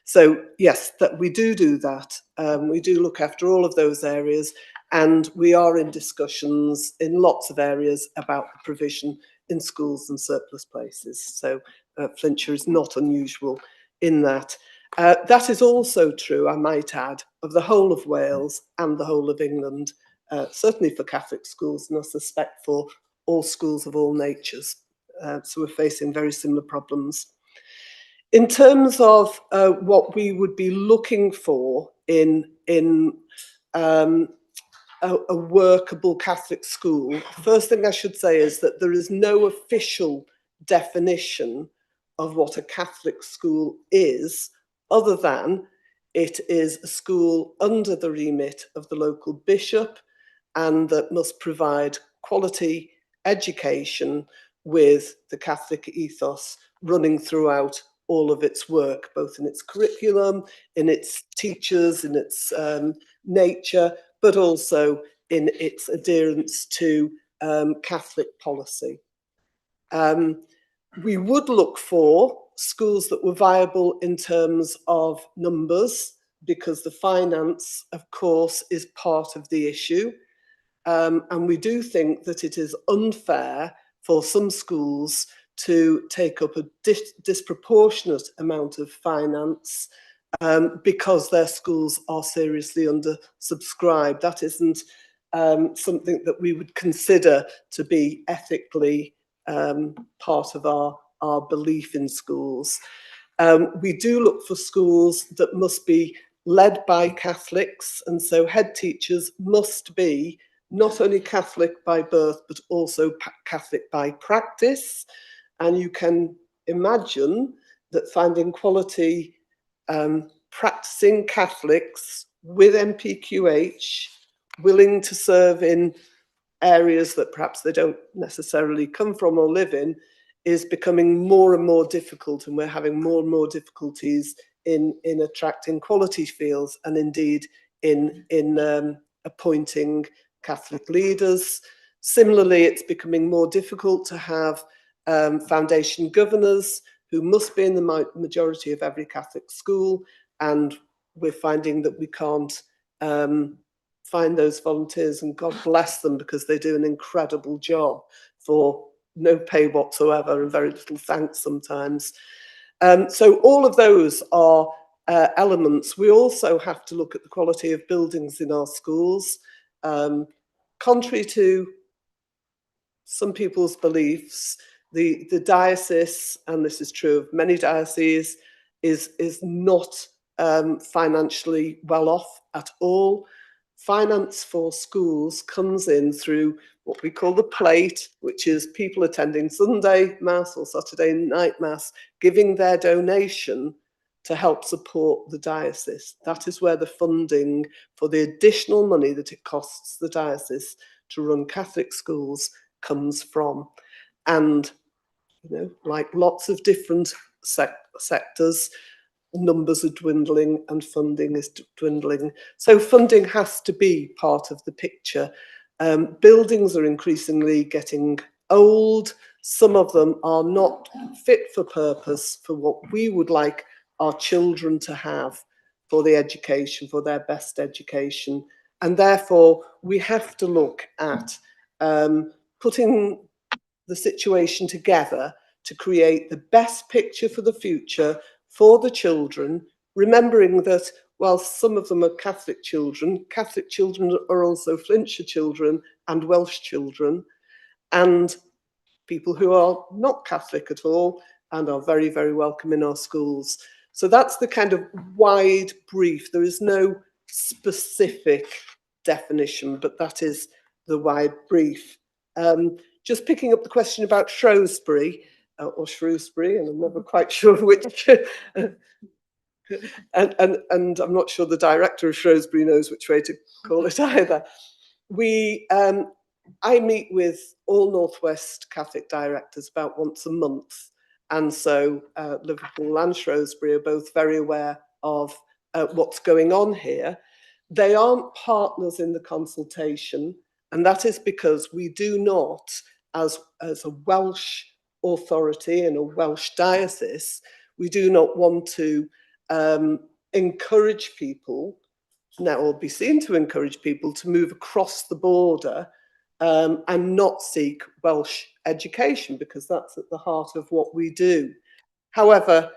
So yes, that we do that. We do look after all of those areas, and we are in discussions in lots of areas about the provision in schools and surplus places. So Flintshire is not unusual in that. That is also true, I might add, of the whole of Wales and the whole of England, certainly for Catholic schools, and I suspect for all schools of all natures. So we're facing very similar problems. In terms of what we would be looking for in a workable Catholic school, the first thing I should say is that there is no official definition of what a Catholic school is, other than it is a school under the remit of the local bishop and that must provide quality education with the Catholic ethos running throughout all of its work, both in its curriculum, in its teachers, in its nature, but also in its adherence to Catholic policy. We would look for schools that were viable in terms of numbers, because the finance, of course, is part of the issue. And we do think that it is unfair for some schools to take up a disproportionate amount of finance because their schools are seriously undersubscribed. That isn't something that we would consider to be ethically part of our belief in schools. We do look for schools that must be led by Catholics, and so head teachers must be not only Catholic by birth, but also Catholic by practice. And you can imagine that finding quality practicing Catholics with MPQH, willing to serve in areas that perhaps they don't necessarily come from or live in, is becoming more and more difficult, and we're having more and more difficulties in attracting quality fields and indeed in appointing Catholic leaders. Similarly, it's becoming more difficult to have foundation governors who must be in the majority of every Catholic school, and we're finding that we can't find those volunteers, and God bless them because they do an incredible job for no pay whatsoever and very little thanks sometimes. So all of those are elements. We also have to look at the quality of buildings in our schools. Contrary to some people's beliefs, the diocese, and this is true of many dioceses, is not financially well off at all. Finance for schools comes in through what we call the plate, which is people attending Sunday Mass or Saturday night Mass, giving their donation to help support the diocese. That is where the funding for the additional money that it costs the diocese to run Catholic schools comes from. And, you know, like lots of different sectors, numbers are dwindling and funding is dwindling. So funding has to be part of the picture. Buildings are increasingly getting old. Some of them are not fit for purpose for what we would like our children to have for the education, for their best education. And therefore, we have to look at putting the situation together to create the best picture for the future for the children, remembering that while some of them are Catholic children are also Flintshire children and Welsh children, and people who are not Catholic at all and are very, very welcome in our schools. So that's the kind of wide brief. There is no specific definition, but that is the wide brief. Just picking up the question about Shrewsbury, or Shrewsbury, and I'm never quite sure which, and I'm not sure the director of Shrewsbury knows which way to call it either. I meet with all Northwest Catholic directors about once a month, and so Liverpool and Shrewsbury are both very aware of what's going on here. They aren't partners in the consultation, and that is because we do not, as a Welsh authority in a Welsh diocese, we do not want to encourage people, now or be seen to encourage people to move across the border and not seek Welsh education, because that's at the heart of what we do. However,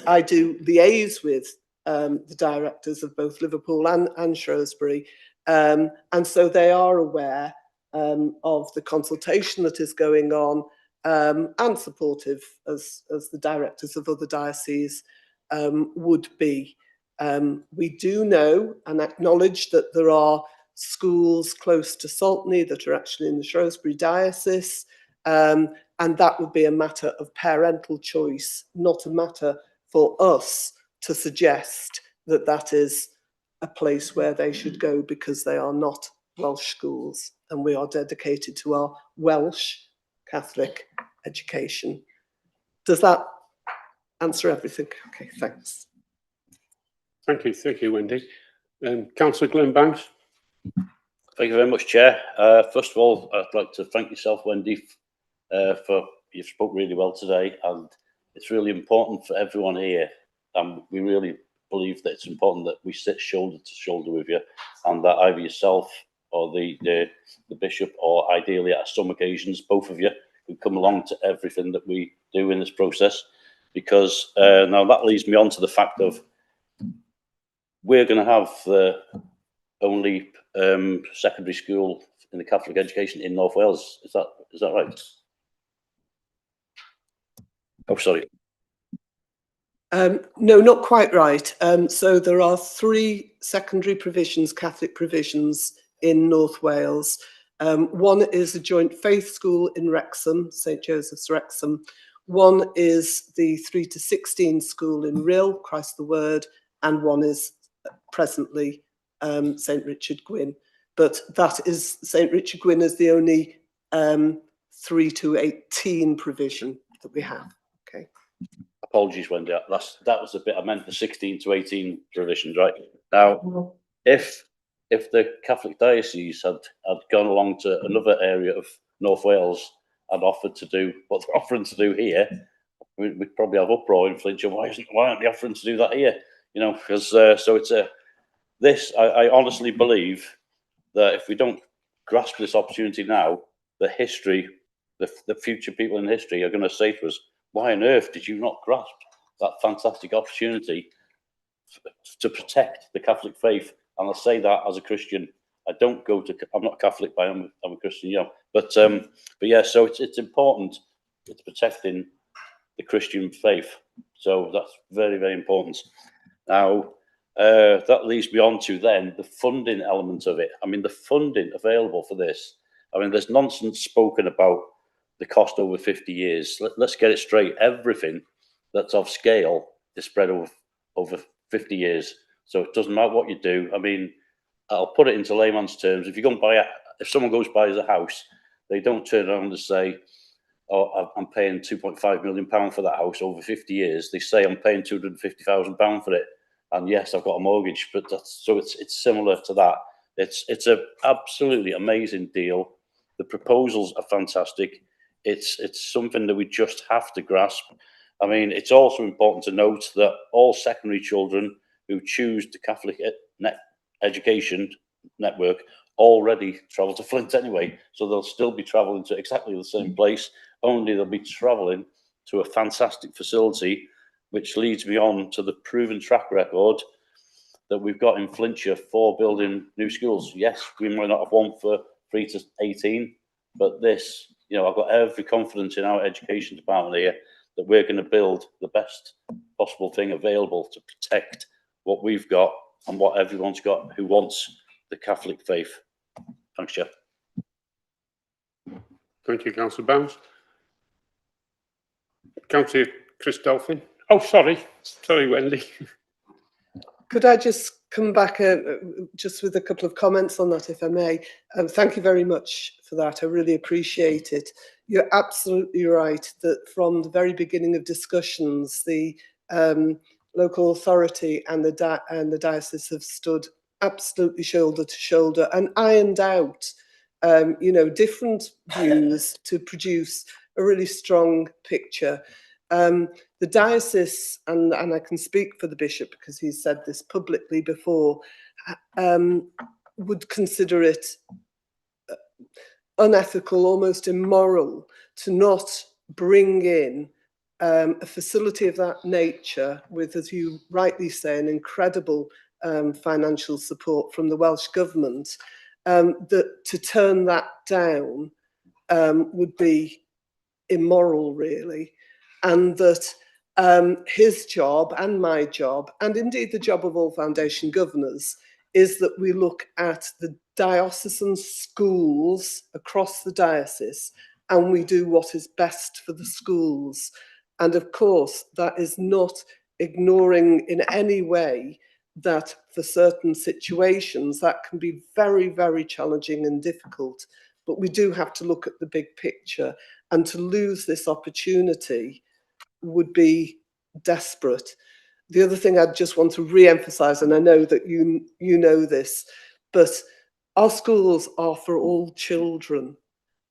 I do liaise with the directors of both Liverpool and Shrewsbury, and so they are aware of the consultation that is going on, and supportive as the directors of other dioceses would be. We do know and acknowledge that there are schools close to Saltney that are actually in the Shrewsbury diocese, and that would be a matter of parental choice, not a matter for us to suggest that that is a place where they should go, because they are not Welsh schools, and we are dedicated to our Welsh Catholic education. Does that answer everything? Okay, thanks. Thank you, Wendy. Councillor Glenbanks. Thank you very much, Chair. First of all, I'd like to thank yourself, Wendy, for you've spoke really well today, and it's really important for everyone here. And we really believe that it's important that we sit shoulder to shoulder with you, and that either yourself or the bishop, or ideally at some occasions both of you, can come along to everything that we do in this process. Because now that leads me on to the fact of we're going to have the only secondary school in the Catholic education in North Wales. Is that right? Oh, sorry. No, not quite right. So there are 3 secondary provisions, Catholic provisions in North Wales. One is a joint faith school in Wrexham, St Joseph's Wrexham. One is the 3 to 16 school in Rhyl, Christ the Word, and one is presently St Richard Gwyn. But that is, St Richard Gwyn is the only 3 to 18 provision that we have. Okay. Apologies, Wendy. That was the bit I meant, the 16 to 18 provisions, right? Now, if if the Catholic diocese had gone along to another area of North Wales and offered to do what they're offering to do here, we'd probably have uproar in Flintshire. Why aren't they offering to do that here? You know, because so it's I honestly believe that if we don't grasp this opportunity now, the future people in history are going to say to us, why on earth did you not grasp that fantastic opportunity to protect the Catholic faith? And I say that as a Christian. I'm not Catholic, but I'm a Christian, you know. But yeah, so it's important. It's protecting the Christian faith. So that's very, very important. Now, that leads me on to then the funding element of it. I mean, the funding available for this. I mean, there's nonsense spoken about the cost over 50 years. Let's get it straight. Everything that's of scale is spread over 50 years. So it doesn't matter what you do. I mean, I'll put it into layman's terms. If you go and if someone goes buys a house, they don't turn around and say, oh, I'm paying £2.5 million for that house over 50 years. They say I'm paying £250,000 for it. And yes, I've got a mortgage, but it's similar to that. It's a absolutely amazing deal. The proposals are fantastic. It's something that we just have to grasp. I mean, it's also important to note that all secondary children who choose the Catholic education network already travel to Flint anyway, so they'll still be travelling to exactly the same place, only they'll be travelling to a fantastic facility, which leads me on to the proven track record that we've got in Flintshire for building new schools. Yes, we might not have one for 3 to 18, but this, you know, I've got every confidence in our education department here that we're going to build the best possible thing available to protect what we've got and what everyone's got who wants the Catholic faith. Thanks, Chair. Thank you, Councillor Bounds. Councillor Chris Dolphin. Oh, sorry, Wendy. Could I just come back just with a couple of comments on that, if I may? Thank you very much for that. I really appreciate it. You're absolutely right that from the very beginning of discussions, the local authority and the diocese have stood absolutely shoulder to shoulder and ironed out, you know, different views to produce a really strong picture. The diocese, and I can speak for the bishop because he's said this publicly before, would consider it unethical, almost immoral, to not bring in a facility of that nature with, as you rightly say, an incredible financial support from the Welsh government, that to turn that down would be immoral, really, and that his job and my job, and indeed the job of all foundation governors, is that we look at the diocesan schools across the diocese and we do what is best for the schools. And of course, that is not ignoring in any way that for certain situations that can be very, very challenging and difficult. But we do have to look at the big picture, and to lose this opportunity would be desperate. The other thing I'd just want to re-emphasize, and I know that you know this, but our schools are for all children.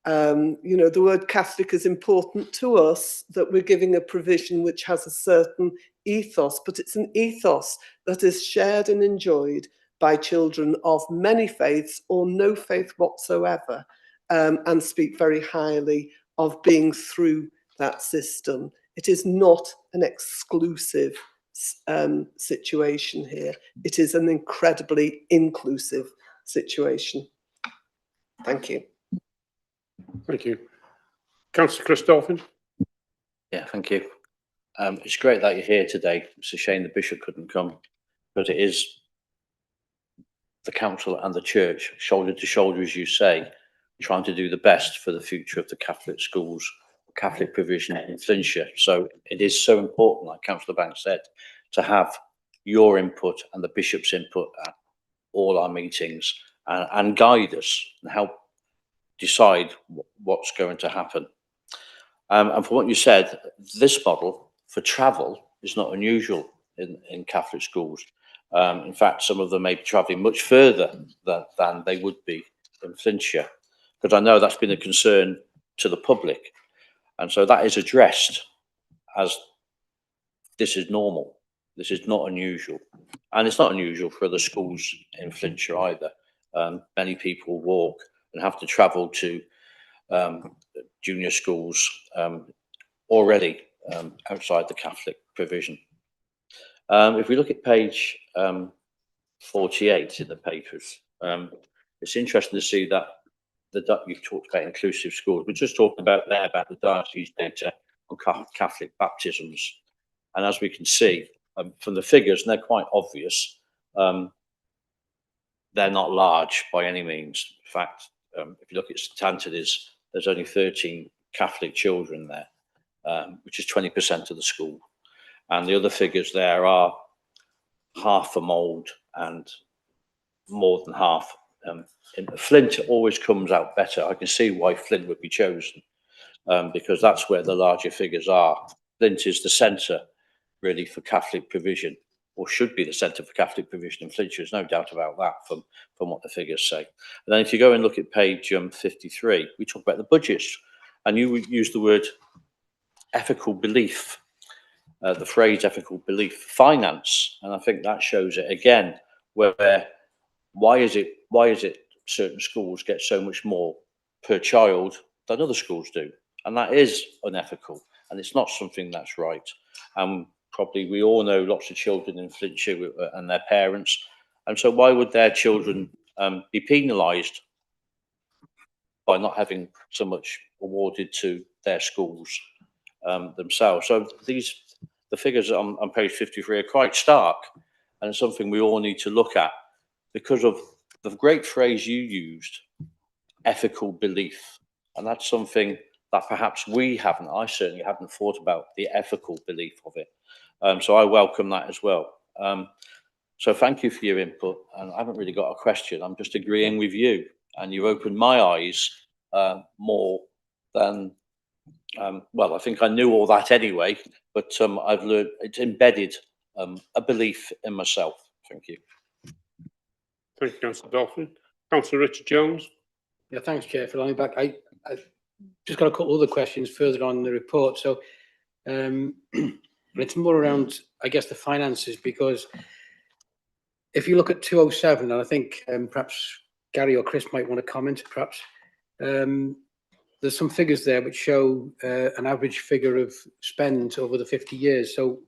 You know, the word Catholic is important to us, that we're giving a provision which has a certain ethos, but it's an ethos that is shared and enjoyed by children of many faiths or no faith whatsoever, and speak very highly of being through that system. It is not an exclusive situation here. It is an incredibly inclusive situation. Thank you. Thank you. Councillor Chris Dolphin. Yeah, thank you. It's great that you're here today. It's a shame the bishop couldn't come, but it is the council and the church, shoulder to shoulder, as you say, trying to do the best for the future of the Catholic schools, Catholic provision in Flintshire. So it is so important, like Councillor Banks said, to have your input and the bishop's input at all our meetings and guide us and help decide what's going to happen. And from what you said, this model for travel is not unusual in Catholic schools. In fact, some of them may be travelling much further than they would be in Flintshire, because I know that's been a concern to the public. And so that is addressed as this is normal. This is not unusual. And it's not unusual for other schools in Flintshire either. Many people walk and have to travel to junior schools already outside the Catholic provision. If we look at page 48 in the papers, it's interesting to see that you've talked about inclusive schools. We're just talking about there about the diocese data on Catholic baptisms. And as we can see from the figures, and they're quite obvious, they're not large by any means. In fact, if you look at St Anthony's, there's only 13 Catholic children there, which is 20% of the school. And the other figures there are half a mould and more than half. Flint always comes out better. I can see why Flint would be chosen, because that's where the larger figures are. Flint is the centre, really, for Catholic provision, or should be the centre for Catholic provision in Flintshire. There's no doubt about that from what the figures say. And then if you go and look at page 53, we talk about the budgets, and you use the word ethical belief, the phrase ethical belief, finance, and I think that shows it again, where why is it certain schools get so much more per child than other schools do? And that is unethical, and it's not something that's right. Probably we all know lots of children in Flintshire and their parents, and so why would their children be penalised by not having so much awarded to their schools themselves? So the figures on page 53 are quite stark, and it's something we all need to look at because of the great phrase you used, ethical belief. And that's something that perhaps I certainly haven't thought about, the ethical belief of it. So I welcome that as well. So thank you for your input. And I haven't really got a question. I'm just agreeing with you. And you've opened my eyes more than, well, I think I knew all that anyway, but I've learned it's embedded a belief in myself. Thank you. Thank you, Councillor Dolphin. Councillor Richard Jones. Yeah, thanks, Chair, for allowing me back. I just got a couple other questions further on in the report. So it's more around, I guess, the finances, because if you look at 207, and I think perhaps Gary or Chris might want to comment, perhaps, there's some figures there which show an average figure of spend over the 50 years. So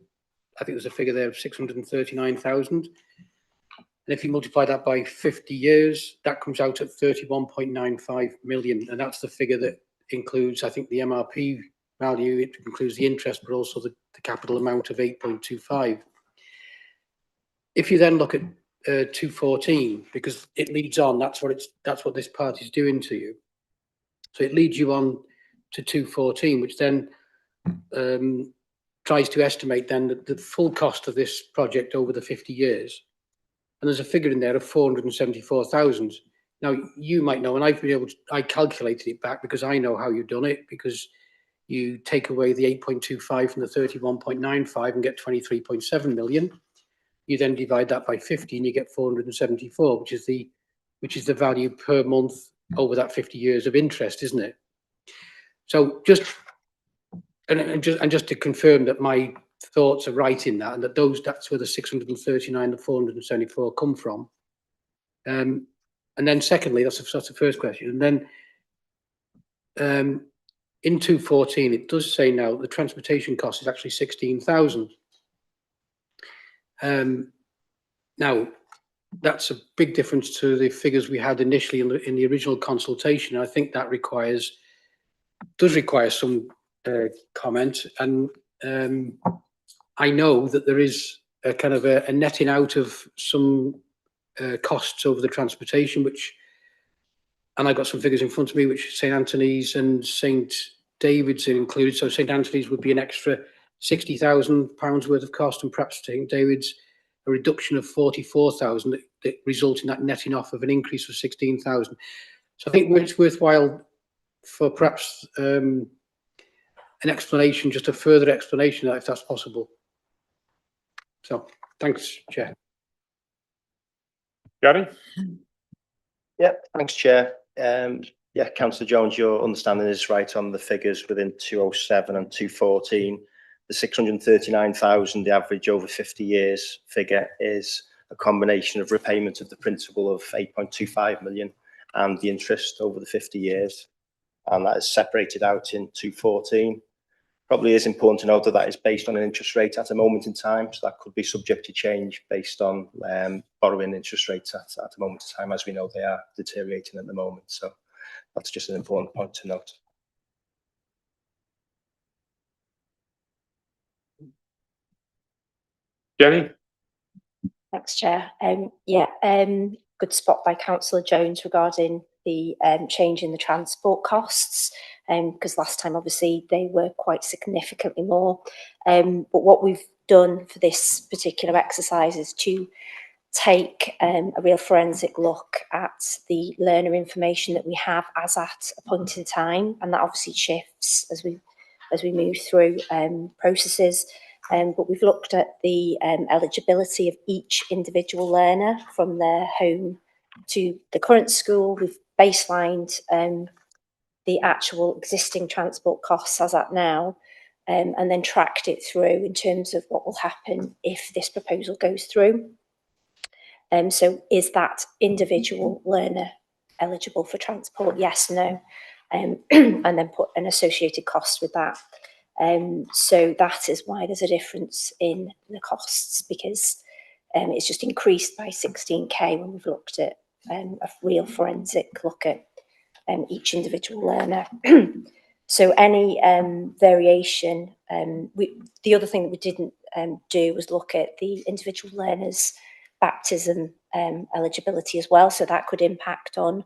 I think there's a figure there of 639,000. And if you multiply that by 50 years, that comes out at 31.95 million. And that's the figure that includes, I think, the MRP value. It includes the interest, but also the capital amount of 8.25. If you then look at 214, because it leads on, that's what this part is doing to you. So it leads you on to 214, which then tries to estimate then the full cost of this project over the 50 years. And there's a figure in there of 474,000. Now, you might know, and I calculated it back because I know how you've done it, because you take away the 8.25 from the 31.95 and get 23.7 million. You then divide that by 50 and you get 474, which is the value per month over that 50 years of interest, isn't it? So just to confirm that my thoughts are right in that, and that's where the 639 and 474 come from. And then secondly, that's the first question. And then in 214, it does say now the transportation cost is actually 16,000. Now, that's a big difference to the figures we had initially in the original consultation. I think that does require some comment. And I know that there is a kind of a netting out of some costs over the transportation, and I've got some figures in front of me, which St Anthony's and St David's are included. So St Anthony's would be an extra £60,000 worth of cost, and perhaps St David's a reduction of 44,000 that result in that netting off of an increase of 16,000. So I think it's worthwhile for perhaps an explanation, just a further explanation, if that's possible. So thanks, Chair. Gary? Yeah, thanks, Chair. Yeah, Councillor Jones, your understanding is right on the figures within 207 and 214. The 639,000, the average over 50 years figure, is a combination of repayment of the principal of 8.25 million and the interest over the 50 years. And that is separated out in 214. Probably is important to note that that is based on an interest rate at a moment in time, so that could be subject to change based on borrowing interest rates at a moment in time. As we know, they are deteriorating at the moment, so that's just an important point to note. Jenny? Thanks, Chair. Good spot by Councillor Jones regarding the change in the transport costs, because last time obviously they were quite significantly more. But what we've done for this particular exercise is to take a real forensic look at the learner information that we have as at a point in time, and that obviously shifts as we move through processes. But we've looked at the eligibility of each individual learner from their home to the current school. We've baselined the actual existing transport costs as at now, and then tracked it through in terms of what will happen if this proposal goes through. So is that individual learner eligible for transport? Yes, no. And then put an associated cost with that. So that is why there's a difference in the costs, because it's just increased by 16k when we've looked at a real forensic look at each individual learner. So any variation, the other thing that we didn't do was look at the individual learners' baptism eligibility as well. So that could impact on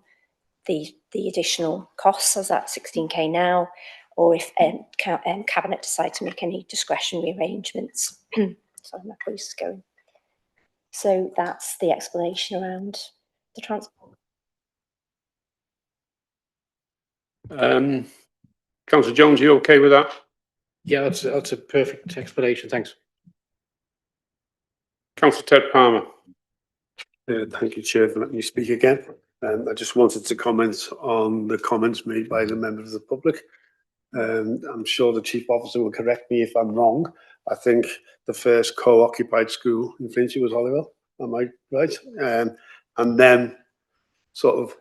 the additional costs as at 16k now, or if Cabinet decide to make any discretionary arrangements. Sorry, my voice is going. So that's the explanation around the transport. Councillor Jones, are you okay with that? Yeah, that's a perfect explanation. Thanks. Councillor Ted Palmer? Thank you, Chair, for letting me speak again. I just wanted to comment on the comments made by the member of the public. I'm sure the Chief Officer will correct me if I'm wrong. I think the first co-occupied school in Finchley was Holywell. Am I right? And then sort of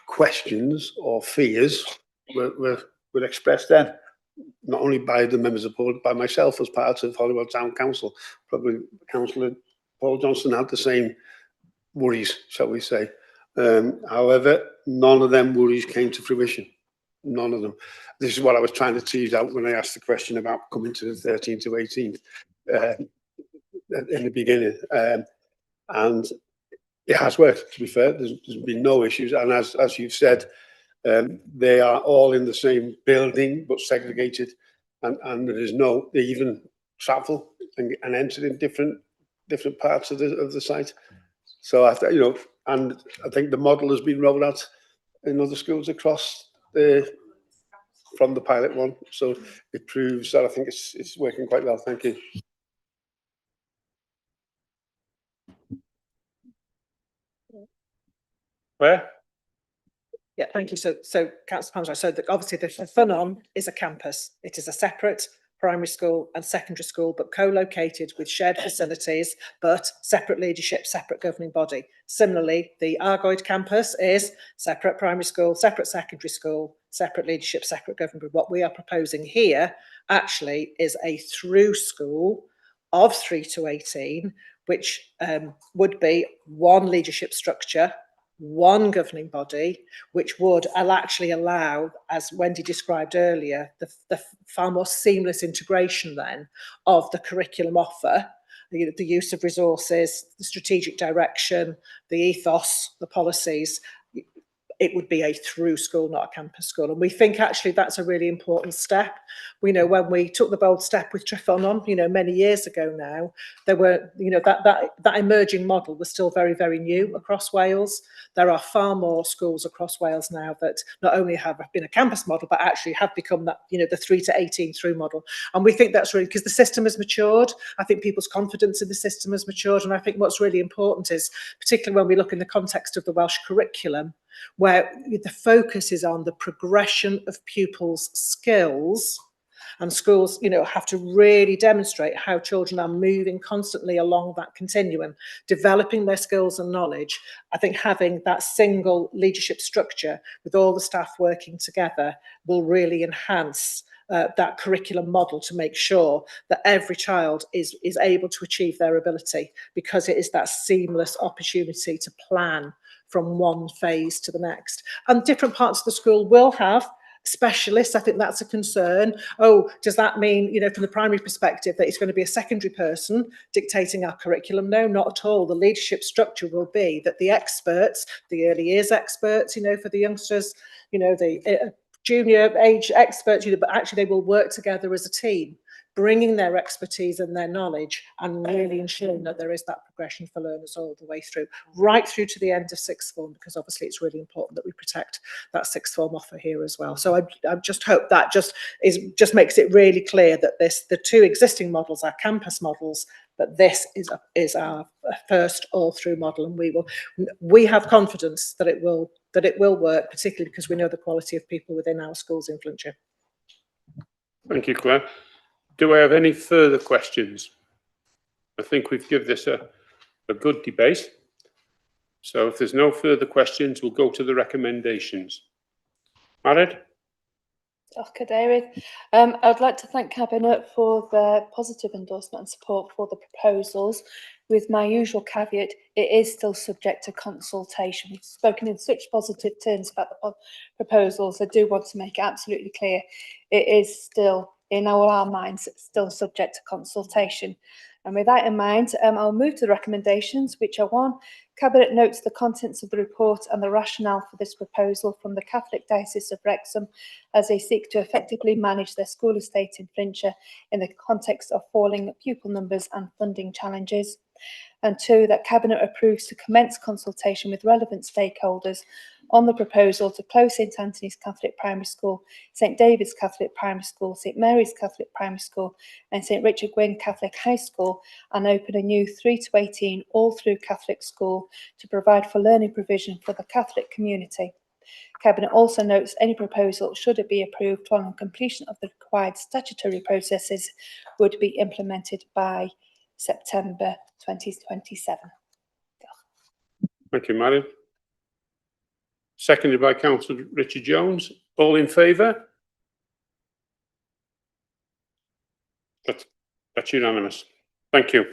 questions or fears were expressed then, not only by the members of the board, by myself as part of Holywell Town Council. Probably Councillor Paul Johnson had the same worries, shall we say. However, none of them worries came to fruition. None of them. This is what I was trying to tease out when I asked the question about coming to the 13th to 18th in the beginning. And it has worked, to be fair. There's been no issues. And as you've said, they are all in the same building, but segregated. And there is no, they even travel and enter in different parts of the site. So after, you know, and I think the model has been rolled out in other schools across from the pilot one. So it proves that I think it's working quite well. Thank you. Where? Yeah, thank you. So Councillor Palmer, so obviously the Funon is a campus. It is a separate primary school and secondary school, but co-located with shared facilities, but separate leadership, separate governing body. Similarly, the Argoid campus is separate primary school, separate secondary school, separate leadership, separate governing body. What we are proposing here actually is a through school of 3 to 18, which would be one leadership structure, one governing body, which would actually allow, as Wendy described earlier, the far more seamless integration then of the curriculum offer, the use of resources, the strategic direction, the ethos, the policies, it would be a through school, not a campus school. And we think actually that's a really important step. We know when we took the bold step with Tryfon on, you know, many years ago now, there were, you know, that emerging model was still very, very new across Wales. There are far more schools across Wales now that not only have been a campus model, but actually have become that, you know, the 3 to 18 through model. And we think that's really because the system has matured. I think people's confidence in the system has matured. And I think what's really important is, particularly when we look in the context of the Welsh curriculum, where the focus is on the progression of pupils' skills, and schools, you know, have to really demonstrate how children are moving constantly along that continuum, developing their skills and knowledge. I think having that single leadership structure with all the staff working together will really enhance that curriculum model to make sure that every child is able to achieve their ability, because it is that seamless opportunity to plan from one phase to the next. And different parts of the school will have specialists. I think that's a concern. Oh, does that mean, you know, from the primary perspective, that it's going to be a secondary person dictating our curriculum? No, not at all. The leadership structure will be that the experts, the early years experts, you know, for the youngsters, you know, the junior age experts, you know, but actually they will work together as a team, bringing their expertise and their knowledge and really ensuring that there is that progression for learners all the way through, right through to the end of sixth form, because obviously it's really important that we protect that sixth form offer here as well. So I just hope that just makes it really clear that the two existing models are campus models, but this is our first all through model, and we have confidence that it will work, particularly because we know the quality of people within our schools in Flintshire. Thank you, Claire. Do I have any further questions? I think we've given this a good debate. So if there's no further questions, we'll go to the recommendations. Marid? Okay, David. I'd like to thank Cabinet for their positive endorsement and support for the proposals. With my usual caveat, it is still subject to consultation. We've spoken in such positive terms about the proposals. I do want to make it absolutely clear it is still, in all our minds, still subject to consultation. And with that in mind, I'll move to the recommendations, which are: 1, Cabinet notes the contents of the report and the rationale for this proposal from the Catholic Diocese of Wrexham as they seek to effectively manage their school estate in Flintshire in the context of falling pupil numbers and funding challenges. And 2, that Cabinet approves to commence consultation with relevant stakeholders on the proposal to close St Anthony's Catholic Primary School, St David's Catholic Primary School, St Mary's Catholic Primary School and St Richard Gwyn Catholic High School, and open a new 3 to 18 all-through Catholic school to provide for learning provision for the Catholic community. Cabinet also notes any proposal, should it be approved following completion of the required statutory processes, would be implemented by September 2027. Thank you, Marid. Seconded by Councillor Richard Jones. All in favour? That's unanimous. Thank you.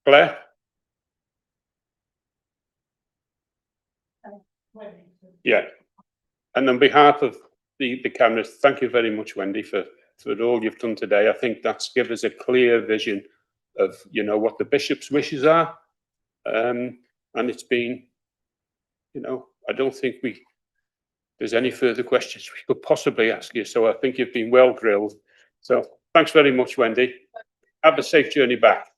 Claire? Yeah. And on behalf of the Cabinet, thank you very much, Wendy, for all you've done today. I think that's given us a clear vision of, you know, what the Bishop's wishes are. And it's been, you know, I don't think there's any further questions we could possibly ask you. So I think you've been well grilled. So thanks very much, Wendy. Have a safe journey back.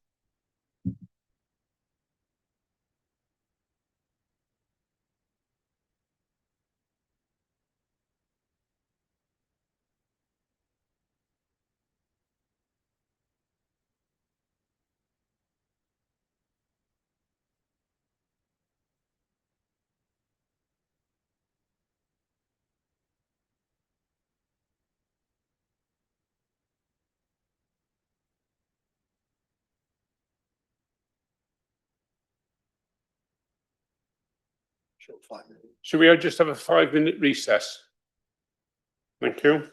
Should we just have a 5-minute recess? Thank you.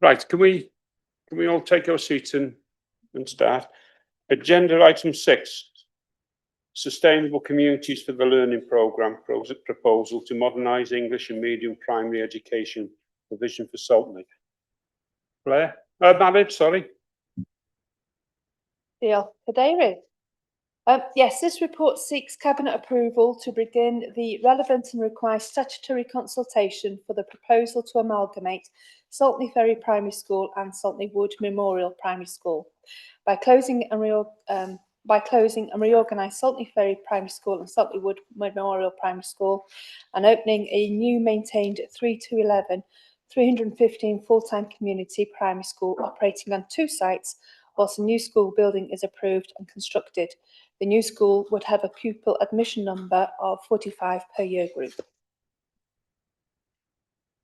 Right, can we all take our seats and start? Agenda item 6, Sustainable Communities for the Learning Programme proposal to modernise English and medium primary education provision for Saltney. Claire? Marid, sorry. Diolch, Cadeirydd. Yes, this report seeks Cabinet approval to begin the relevant and required statutory consultation for the proposal to amalgamate Saltney Ferry Primary School and Saltney Wood Memorial Primary School by closing and reorganise Saltney Ferry Primary School and Saltney Wood Memorial Primary School and opening a new maintained 315 full-time community primary school operating on 2 sites whilst a new school building is approved and constructed. The new school would have a pupil admission number of 45 per year group.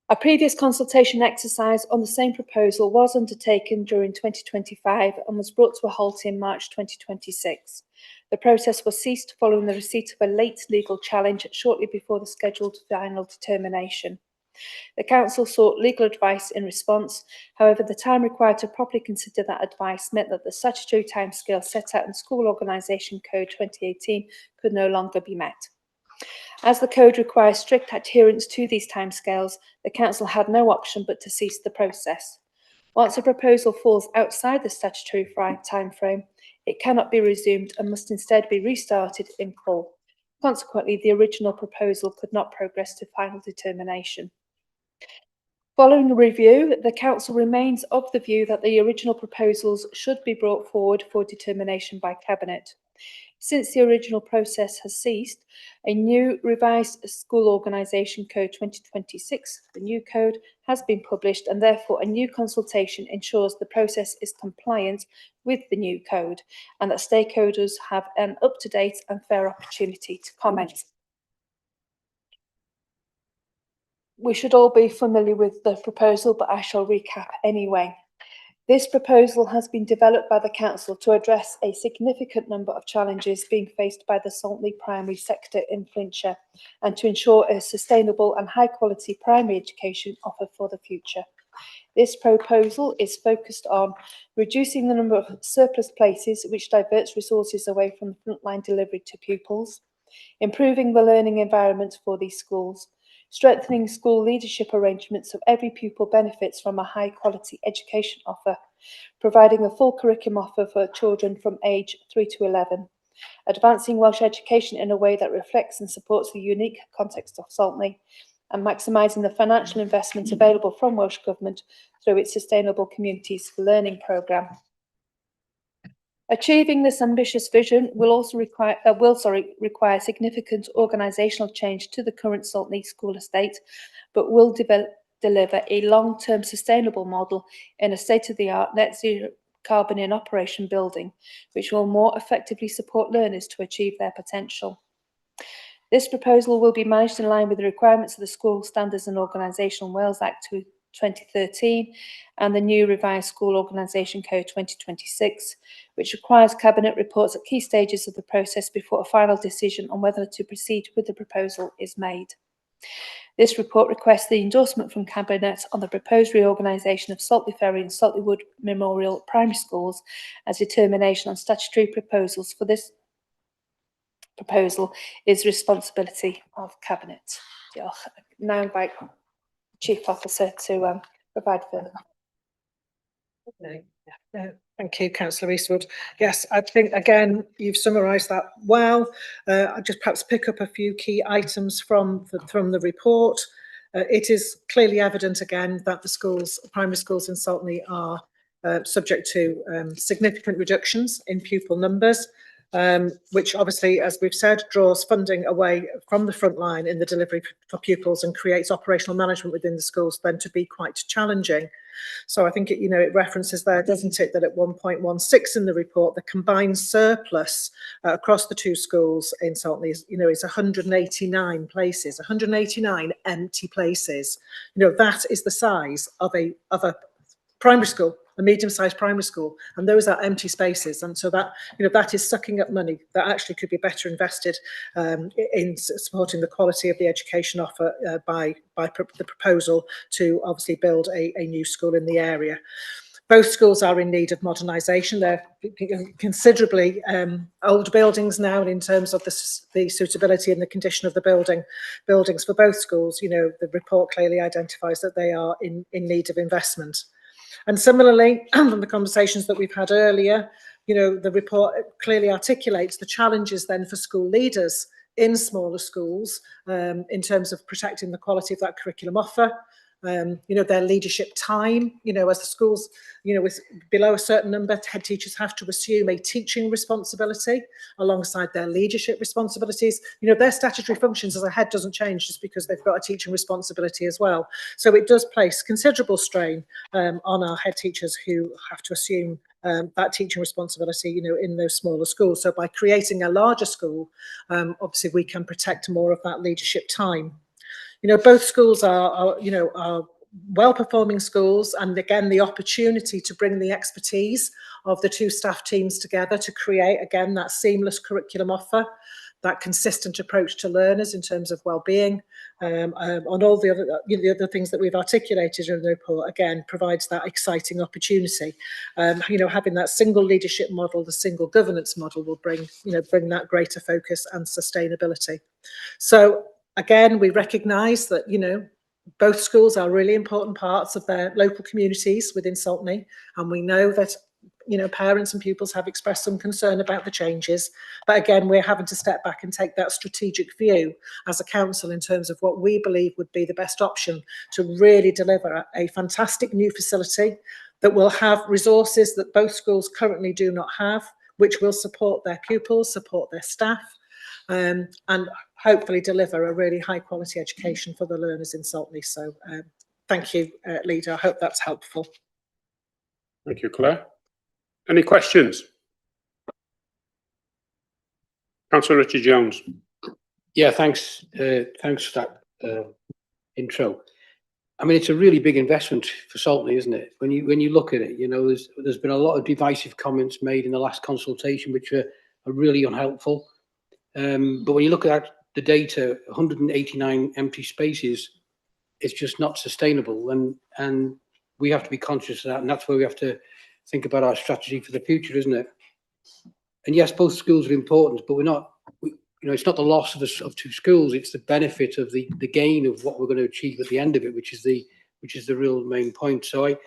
A previous consultation exercise on the same proposal was undertaken during 2025 and was brought to a halt in March 2026. The process was ceased following the receipt of a late legal challenge shortly before the scheduled final determination. The Council sought legal advice in response. However, the time required to properly consider that advice meant that the statutory timescale set out in School Organisation Code 2018 could no longer be met. As the code requires strict adherence to these timescales, the Council had no option but to cease the process. Once a proposal falls outside the statutory timeframe, it cannot be resumed and must instead be restarted in full. Consequently, the original proposal could not progress to final determination. Following a review, the Council remains of the view that the original proposals should be brought forward for determination by Cabinet. Since the original process has ceased, a new revised School Organisation Code 2026, the new code, has been published and therefore a new consultation ensures the process is compliant with the new code and that stakeholders have an up-to-date and fair opportunity to comment. We should all be familiar with the proposal, but I shall recap anyway. This proposal has been developed by the Council to address a significant number of challenges being faced by the Saltney primary sector in Flintshire and to ensure a sustainable and high-quality primary education offer for the future. This proposal is focused on reducing the number of surplus places, which diverts resources away from the frontline delivery to pupils, improving the learning environment for these schools, strengthening school leadership arrangements so every pupil benefits from a high-quality education offer, providing a full curriculum offer for children from age 3 to 11, advancing Welsh education in a way that reflects and supports the unique context of Saltney, and maximising the financial investment available from Welsh Government through its Sustainable Communities for Learning programme. Achieving this ambitious vision will also require significant organisational change to the current Saltney school estate, but will deliver a long-term sustainable model in a state-of-the-art net zero carbon in operation building, which will more effectively support learners to achieve their potential. This proposal will be managed in line with the requirements of the School Standards and Organisation Wales Act 2013 and the new revised School Organisation Code 2026, which requires Cabinet reports at key stages of the process before a final decision on whether to proceed with the proposal is made. This report requests the endorsement from Cabinet on the proposed reorganisation of Saltney Ferry and Saltney Wood Memorial Primary Schools as determination on statutory proposals for this proposal is responsibility of Cabinet. Now invite Chief Officer to provide further. Thank you, Councillor Eastwood. Yes, I think, again, you've summarised that well. I'll just perhaps pick up a few key items from the report. It is clearly evident, again, that the primary schools in Saltney are subject to significant reductions in pupil numbers, which obviously, as we've said, draws funding away from the front line in the delivery for pupils and creates operational management within the schools then to be quite challenging. So I think it references there, doesn't it, that at 1.16 in the report, the combined surplus across the 2 schools in Saltney is 189 places, 189 empty places. That is the size of a primary school a medium-sized primary school, and those are empty spaces. And so that, that is sucking up money that actually could be better invested in supporting the quality of the education offer by the proposal to obviously build a new school in the area. Both schools are in need of modernisation. They're considerably old buildings now, and in terms of the suitability and the condition of the buildings for both schools, the report clearly identifies that they are in need of investment. And similarly, from the conversations that we've had earlier, the report clearly articulates the challenges then for school leaders in smaller schools in terms of protecting the quality of that curriculum offer. Their leadership time, as the schools, with below a certain number, head teachers have to assume a teaching responsibility alongside their leadership responsibilities. Their statutory functions as a head doesn't change just because they've got a teaching responsibility as well. So it does place considerable strain on our head teachers who have to assume that teaching responsibility, in those smaller schools. So by creating a larger school, obviously we can protect more of that leadership time. Both schools are well-performing schools, and again, the opportunity to bring the expertise of the two staff teams together to create, again, that seamless curriculum offer, that consistent approach to learners in terms of well-being, and all the other things that we've articulated in the report, again, provides that exciting opportunity. Having that single leadership model, the single governance model, will bring that greater focus and sustainability. So, again, we recognise that, both schools are really important parts of their local communities within Saltney, and we know that, parents and pupils have expressed some concern about the changes. But again, we're having to step back and take that strategic view as a council in terms of what we believe would be the best option to really deliver a fantastic new facility that will have resources that both schools currently do not have, which will support their pupils, support their staff, and hopefully deliver a really high quality education for the learners in Saltney. So thank you, Leader. I hope that's helpful. Thank you, Claire. Any questions? Councillor Richard Jones. Yeah, thanks. Thanks for that intro. I mean, it's a really big investment for Saltney, isn't it? When you look at it, there's been a lot of divisive comments made in the last consultation, which are really unhelpful. But when you look at the data, 189 empty spaces, it's just not sustainable, and we have to be conscious of that, and that's where we have to think about our strategy for the future, isn't it? And yes, both schools are important, but it's not the loss of two schools; it's the benefit of the gain of what we're going to achieve at the end of it, which is the real main point. So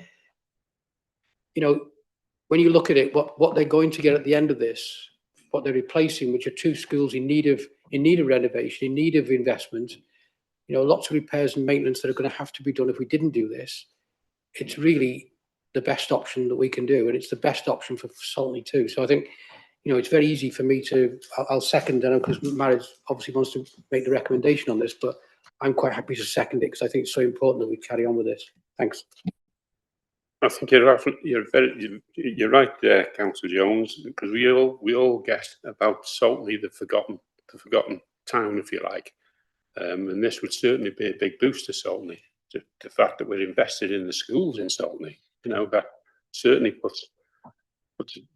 when you look at it, what they're going to get at the end of this, what they're replacing, which are two schools in need of renovation, in need of investment, lots of repairs and maintenance that are going to have to be done if we didn't do this. It's really the best option that we can do, and it's the best option for Saltney too. So I think, it's very easy for me to, I'll second, because Marit obviously wants to make the recommendation on this, but I'm quite happy to second it because I think it's so important that we carry on with this. Thanks. I think you're right there, Councillor Jones, because we all get about Saltney, the forgotten town, if you like, and this would certainly be a big boost to Saltney. The fact that we're invested in the schools in Saltney, that certainly puts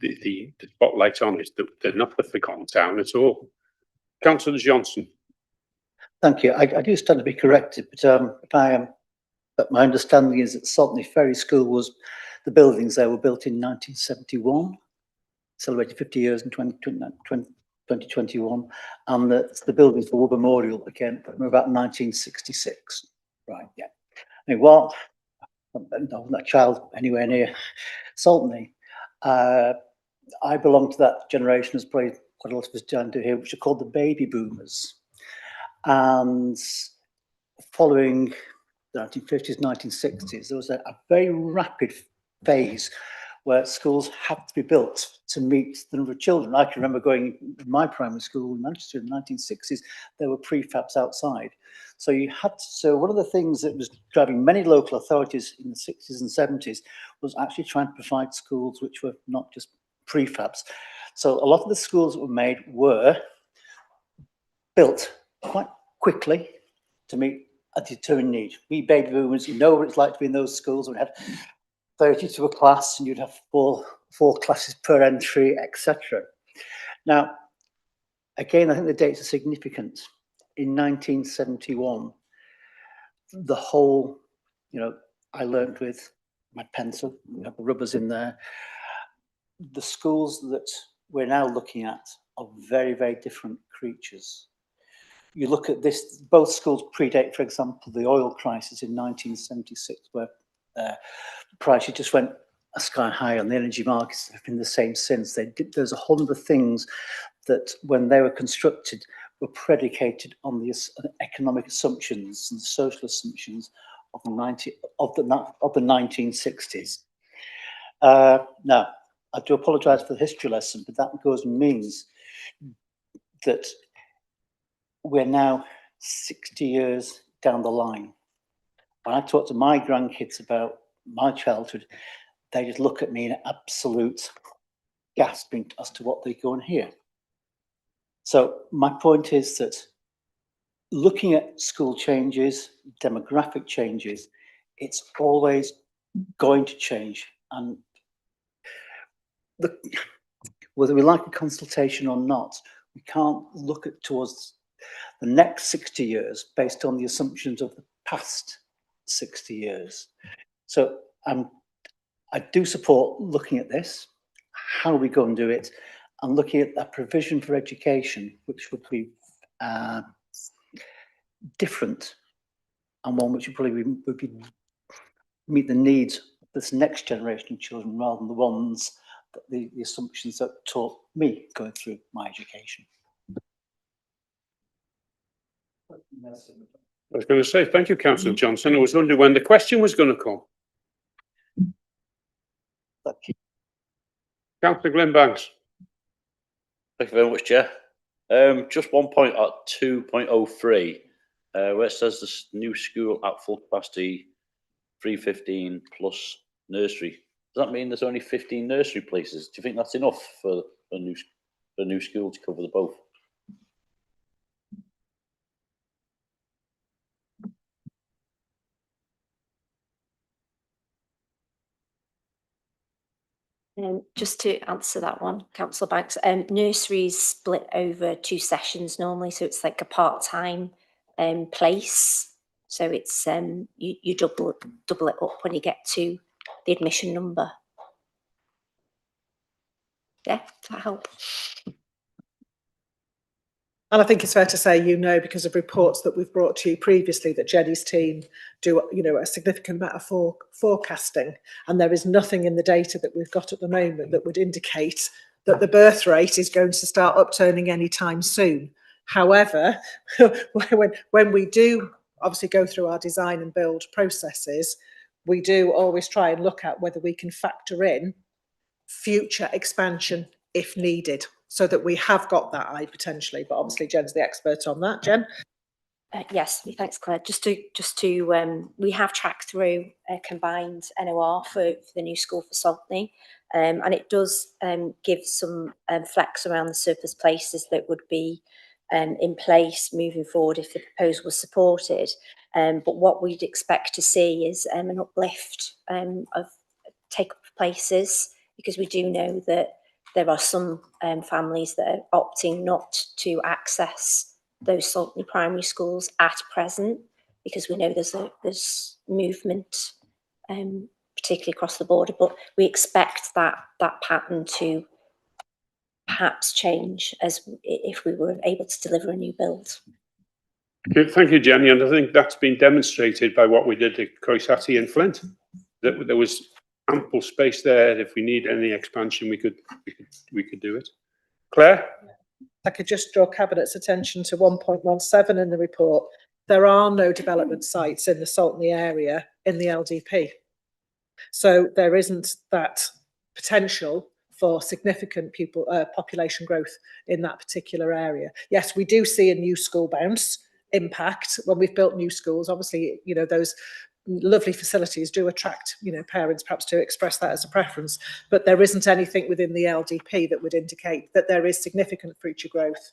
the spotlight on it. They're not the forgotten town at all. Councillor Johnson. Thank you. I do stand to be corrected, but but my understanding is that Saltney Ferry School the buildings there were built in 1971, celebrated 50 years in 2021, and the buildings for War Memorial again were about 1966. Right, yeah. I mean, well, I'm not a child anywhere near Saltney. I belong to that generation, as probably quite a lot of us down to here, which are called the baby boomers. And following the 1950s, 1960s, there was a very rapid phase where schools had to be built to meet the number of children. I can remember going in my primary school in Manchester in the 1960s, there were prefabs outside. So so one of the things that was driving many local authorities in the 60s and 70s was actually trying to provide schools which were not just prefabs. So a lot of the schools that were made were built quite quickly to meet a determined need. We baby boomers, what it's like to be in those schools. We had 30 to a class, and you'd have four classes per entry, etc. Now, again, I think the dates are significant. In 1971, the whole, I learned with my pencil, we have the rubbers in there. The schools that we're now looking at are very, very different creatures. You look at this, both schools predate, for example, the oil crisis in 1976, where prices just went sky high on the energy markets. Have been the same since. There's a whole number of things that, when they were constructed, were predicated on the economic assumptions and social assumptions of the 1960s. Now, I do apologise for the history lesson, but that goes and means that we're now 60 years down the line. When I talk to my grandkids about my childhood, they just look at me in absolute gasping as to what they go and hear. So my point is that looking at school changes, demographic changes, it's always going to change. And whether we like a consultation or not, we can't look at towards the next 60 years based on the assumptions of the past 60 years. So I do support looking at this, how we go and do it, and looking at that provision for education, which would be different, and one which would probably meet the needs of this next generation of children rather than the ones, the assumptions that taught me going through my education. I was going to say, thank you, Councillor Johnson. I was wondering when the question was going to come. Thank you. Councillor Glenbanks. Thank you very much, Chair. Just one point at 2.03, where it says this new school at full capacity, 315 plus nursery. Does that mean there's only 15 nursery places? Do you think that's enough for a new school to cover the both? Just to answer that one, Councillor Banks, nurseries split over 2 sessions normally, so it's like a part-time place. So it's you double it up when you get to the admission number. Yeah, does that help? And I think it's fair to say, because of reports that we've brought to you previously, that Jenny's team do, a significant amount of forecasting, and there is nothing in the data that we've got at the moment that would indicate that the birth rate is going to start upturning anytime soon. However, when we do obviously go through our design and build processes, we do always try and look at whether we can factor in future expansion if needed, so that we have got that eye potentially. But obviously Jen's the expert on that. Jen? Yes, thanks, Claire. Just to we have tracked through a combined NOR for the new school for Saltney, and it does give some flex around the surplus places that would be in place moving forward if the proposal was supported. But what we'd expect to see is an uplift of take-up places, because we do know that there are some families that are opting not to access those Saltney primary schools at present, because we know there's movement, particularly across the border. But we expect that pattern to perhaps change if we were able to deliver a new build. Thank you, Jenny, and I think that's been demonstrated by what we did at Croissati in Flint. That there was ample space there. If we need any expansion, we could do it. Claire? I could just draw Cabinet's attention to 1.17 in the report. There are no development sites in the Saltney area in the LDP. So there isn't that potential for significant population growth in that particular area. Yes, we do see a new school bounce impact when we've built new schools. Obviously, those lovely facilities do attract, parents perhaps to express that as a preference, but there isn't anything within the LDP that would indicate that there is significant future growth.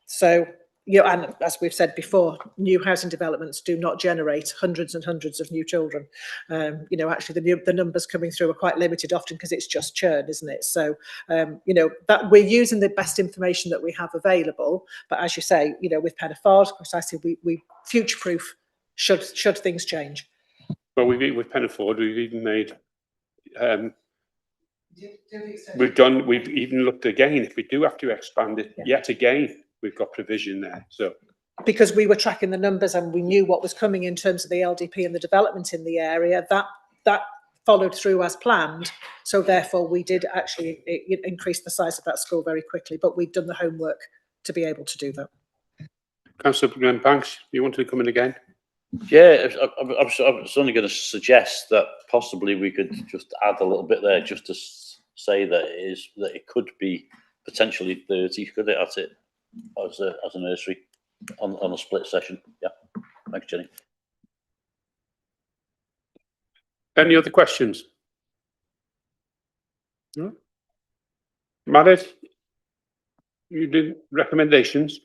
So you know, and as we've said before, new housing developments do not generate hundreds and hundreds of new children. You know, actually the numbers coming through are quite limited often because it's just churn, isn't it? So, you know, that we're using the best information that we have available. But as you say, you know, with Penaford, precisely, we future-proof should things change. Well, with Penaford, we've even made, we've even looked again, if we do have to expand it yet again, we've got provision there, so. Because we were tracking the numbers and we knew what was coming in terms of the LDP and the development in the area, that followed through as planned. So therefore we did actually increase the size of that school very quickly, but we'd done the homework to be able to do that. Councillor Banks, you wanted to come in again? Yeah, I was only going to suggest that possibly we could just add a little bit there, just to say that it could be potentially 30. Could it at it as a nursery on a split session? Yeah, thanks, Jenny. Any other questions? No? Married? You did recommendations?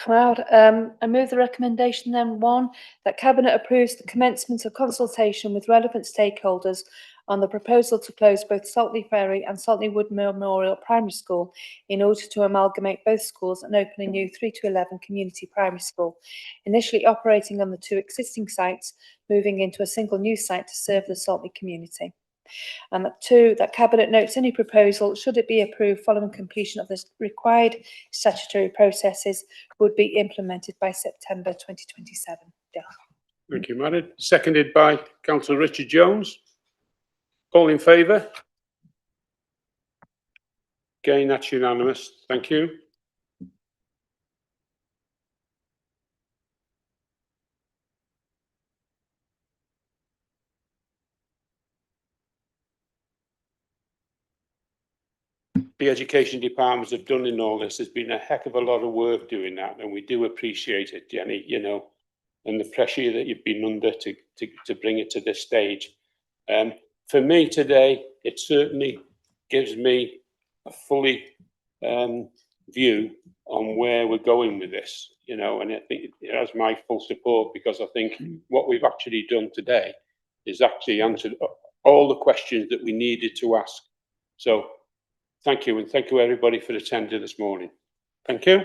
I move the recommendation then 1, that Cabinet approves the commencement of consultation with relevant stakeholders on the proposal to close both Saltney Ferry and Saltney Wood Memorial Primary School in order to amalgamate both schools and open a new 3 to 11 community primary school, initially operating on the 2 existing sites, moving into a single new site to serve the Saltney community. And 2, that Cabinet notes any proposal, should it be approved following completion of the required statutory processes, would be implemented by September 2027. Yeah. Thank you, Married. Seconded by Councillor Richard Jones. All in favour? Again, that's unanimous. Thank you. The education departments have done in all this. There's been a heck of a lot of work doing that, and we do appreciate it, Jenny, you know, and the pressure that you've been under to bring it to this stage. For me today, it certainly gives me a fully view on where we're going with this, you know, and I think it has my full support, because I think what we've actually done today is actually answered all the questions that we needed to ask. So thank you, and thank you everybody for attending this morning. Thank you.